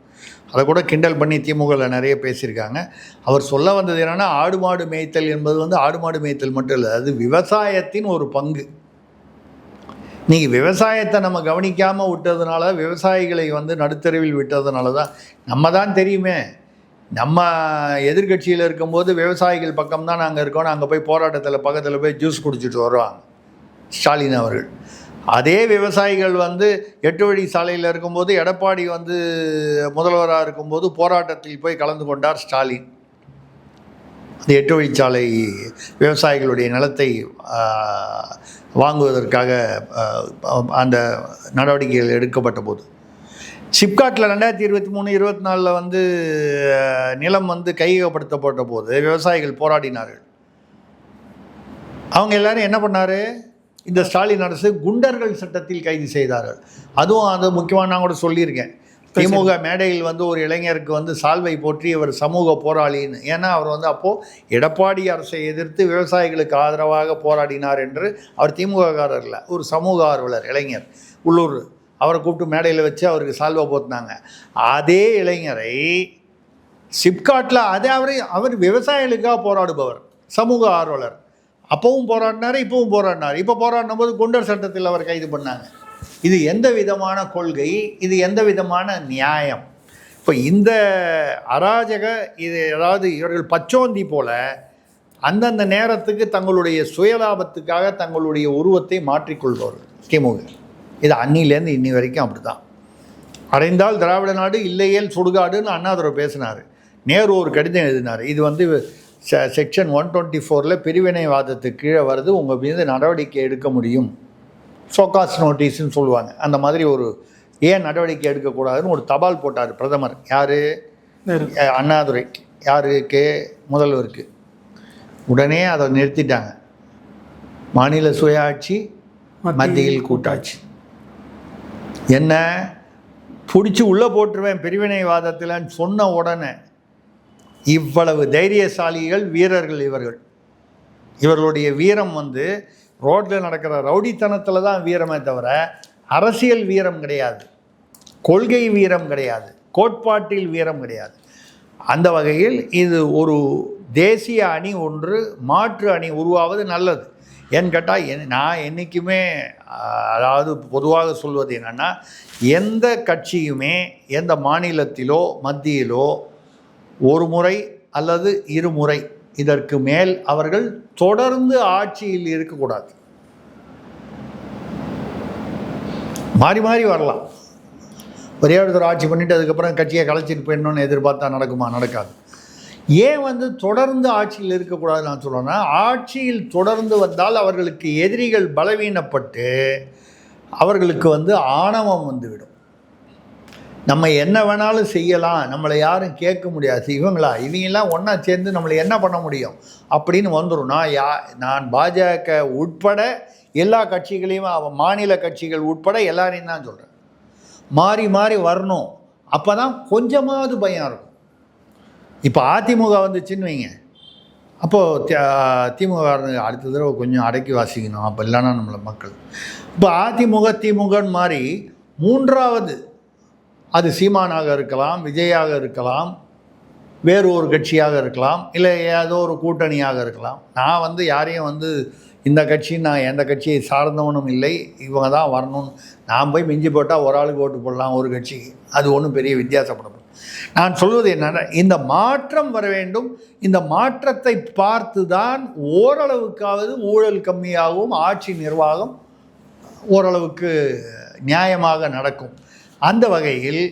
Speaker 1: அதை கூட கிண்டல் பண்ணி திமுகவில் நிறைய பேசியிருக்காங்க. அவர் சொல்ல வந்தது என்னென்னா, ஆடு மாடு மேய்த்தல் என்பது வந்து ஆடு மாடு மேய்த்தல் மட்டும் இல்லை, அது விவசாயத்தின் ஒரு பங்கு. நீங்கள் விவசாயத்தை நம்ம கவனிக்காமல் விட்டதுனால, விவசாயிகளை வந்து நடுத்தருவில் விட்டதுனால தான் நம்ம தான் தெரியுமே, நம்ம எதிர்கட்சியில் இருக்கும்போது விவசாயிகள் பக்கம்தான் நாங்கள் இருக்கோம், அங்கே போய் போராட்டத்தில் பக்கத்தில் போய் ஜூஸ் குடிச்சிட்டு வருவாங்க ஸ்டாலின் அவர்கள். அதே விவசாயிகள் வந்து 8 வழி சாலையில் இருக்கும்போது, எடப்பாடி வந்து முதல்வராக இருக்கும்போது போராட்டத்தில் போய் கலந்து கொண்டார் ஸ்டாலின். அந்த 8 வழிச்சாலை விவசாயிகளுடைய நிலத்தை வாங்குவதற்காக அந்த நடவடிக்கைகள் எடுக்கப்பட்ட போது, சிப்காட்டில் 2023-24 வந்து நிலம் வந்து கையகப்படுத்தப்பட்ட போது விவசாயிகள் போராடினார்கள். அவங்க எல்லாரும் என்ன பண்ணார், இந்த ஸ்டாலின் அரசு குண்டர்கள் சட்டத்தில் கைது செய்தார்கள். அதுவும் அது முக்கியமாக நான் கூட சொல்லியிருக்கேன். திமுக மேடையில் வந்து ஒரு இளைஞருக்கு வந்து சால்வை போற்றி அவர் சமூக போராளின்னு, ஏன்னா அவர் வந்து அப்போது எடப்பாடி அரசை எதிர்த்து விவசாயிகளுக்கு ஆதரவாக போராடினார் என்று. அவர் திமுககாரர் இல்லை, ஒரு சமூக ஆர்வலர் இளைஞர், உள்ளூர். அவரை கூப்பிட்டு மேடையில் வச்சு அவருக்கு சால்வை போத்தினாங்க. அதே இளைஞரை சிப்காட்டில் அவர் விவசாயிகளுக்காக போராடுபவர், சமூக ஆர்வலர். அப்பவும் போராடினார், இப்பவும் போராடினார். இப்போ போராடின போது குண்டர் சட்டத்தில் அவர் கைது பண்ணாங்க. இது எந்த விதமான கொள்கை, இது எந்த விதமான நியாயம்? இப்போ இந்த அராஜக இது, அதாவது இவர்கள் பச்சோந்தி போல அந்தந்த நேரத்துக்கு தங்களுடைய சுயலாபத்துக்காக தங்களுடைய உருவத்தை மாற்றிக்கொள்பவர்கள் திமுக. இது அன்னிலேருந்து இன்னி வரைக்கும் அப்படி தான். அடைந்தால் திராவிட நாடு, இல்லையேல் சுடுகாடுன்னு அண்ணாதுரை பேசினார். நேரு ஒரு கடிதம் எழுதினார், இது வந்து செக்ஷன் 124 பிரிவினைவாதத்துக்கு கீழே வருது, உங்கள் மீது நடவடிக்கை எடுக்க முடியும், ஷோகாஸ் நோட்டீஸ்ன்னு சொல்லுவாங்க. அந்த மாதிரி ஒரு ஏன் நடவடிக்கை எடுக்கக்கூடாதுன்னு ஒரு தபால் போட்டார் பிரதமர். யார்? அண்ணாதுரை. யாருக்கு? முதல்வருக்கு. உடனே அதை நிறுத்திட்டாங்க. மாநில சுயாட்சி, மத்தியில் கூட்டாட்சி. என்ன பிடிச்சி உள்ளே போட்டுருவேன் பிரிவினைவாதத்தில்னு சொன்ன உடனே இவ்வளவு தைரியசாலிகள், வீரர்கள் இவர்கள். இவர்களுடைய வீரம் வந்து ரோட்டில் நடக்கிற ரவுடித்தனத்தில் தான் வீரமே தவிர அரசியல் வீரம் கிடையாது, கொள்கை வீரம் கிடையாது, கோட்பாட்டில் வீரம் கிடையாது. அந்த வகையில் இது ஒரு தேசிய அணி ஒன்று, மாற்று அணி உருவாவது நல்லது. ஏன்னு கேட்டால் நான் என்றைக்குமே, அதாவது பொதுவாக சொல்வது என்னென்னா, எந்த கட்சியுமே எந்த மாநிலத்திலோ மத்தியிலோ ஒரு முறை அல்லது இருமுறை, இதற்கு மேல் அவர்கள் தொடர்ந்து ஆட்சியில் இருக்கக்கூடாது. மாறி மாறி வரலாம். ஒரே ஒருத்தர் ஆட்சி பண்ணிவிட்டு அதுக்கப்புறம் கட்சியை கலைச்சிட்டு போயிடணும்னு எதிர்பார்த்தா நடக்குமா? நடக்காது. ஏன் வந்து தொடர்ந்து ஆட்சியில் இருக்கக்கூடாதுன்னு நான் சொல்கிறேன்னா, ஆட்சியில் தொடர்ந்து வந்தால் அவர்களுக்கு எதிரிகள் பலவீனப்பட்டு அவர்களுக்கு வந்து ஆணவம் வந்துவிடும். நம்ம என்ன வேணாலும் செய்யலாம், நம்மளை யாரும் கேட்க முடியாது, இவங்கெல்லாம் ஒன்றா சேர்ந்து நம்மளை என்ன பண்ண முடியும் அப்படின்னு வந்துடும். நான் பாஜக உட்பட எல்லா கட்சிகளையும், மாநில கட்சிகள் உட்பட எல்லாரையும் தான் சொல்கிறேன், மாறி மாறி வரணும். அப்போ தான் கொஞ்சமாவது பயம் இருக்கும். இப்போ அதிமுக வந்துச்சுன்னு வைங்க, அப்போது திமுக அடுத்த தடவை கொஞ்சம் அடக்கி வாசிக்கணும், அப்போ இல்லைன்னா நம்மளை மக்கள். இப்போ அதிமுக திமுகன்னு மாறி மூன்றாவது, அது சீமானாக இருக்கலாம், விஜயாக இருக்கலாம், வேறு ஒரு கட்சியாக இருக்கலாம், இல்லை ஏதோ ஒரு கூட்டணியாக இருக்கலாம். நான் வந்து யாரையும் வந்து இந்த கட்சி நான் எந்த கட்சியை சார்ந்தவனும் இல்லை, இவங்க தான் வரணும்னு நான் போய் மிஞ்சி போட்டால் ஒரு ஆளுக்கு ஓட்டு போடலாம் ஒரு கட்சிக்கு, அது ஒன்றும் பெரிய வித்தியாசப்படும். நான் சொல்வது என்னென்னா, இந்த மாற்றம் வர வேண்டும். இந்த மாற்றத்தை பார்த்து தான் ஓரளவுக்காவது ஊழல் கம்மியாகவும் ஆட்சி நிர்வாகம் ஓரளவுக்கு நியாயமாக நடக்கும். அந்த வகையில்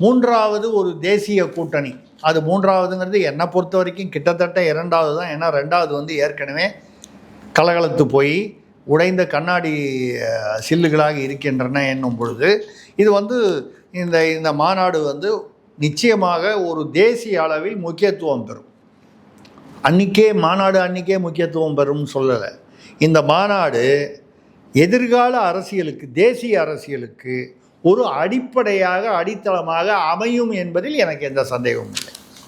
Speaker 1: மூன்றாவது ஒரு தேசிய கூட்டணி, அது மூன்றாவதுங்கிறது என்னை பொறுத்த வரைக்கும் கிட்டத்தட்ட இரண்டாவது தான். ஏன்னா ரெண்டாவது ஏற்கனவே கலகலத்து போய் உடைந்த கண்ணாடி சில்லுகளாக இருக்கின்றன என்னும் பொழுது இது இந்த மாநாடு நிச்சயமாக ஒரு தேசிய அளவில் முக்கியத்துவம் பெறும். மாநாடு அன்றைக்கே முக்கியத்துவம் பெறும்னு சொல்லலை. இந்த மாநாடு எதிர்கால அரசியலுக்கு, தேசிய அரசியலுக்கு ஒரு அடிப்படையாக, அடித்தளமாக அமையும் என்பதில் எனக்கு எந்த சந்தேகமும் இல்லை.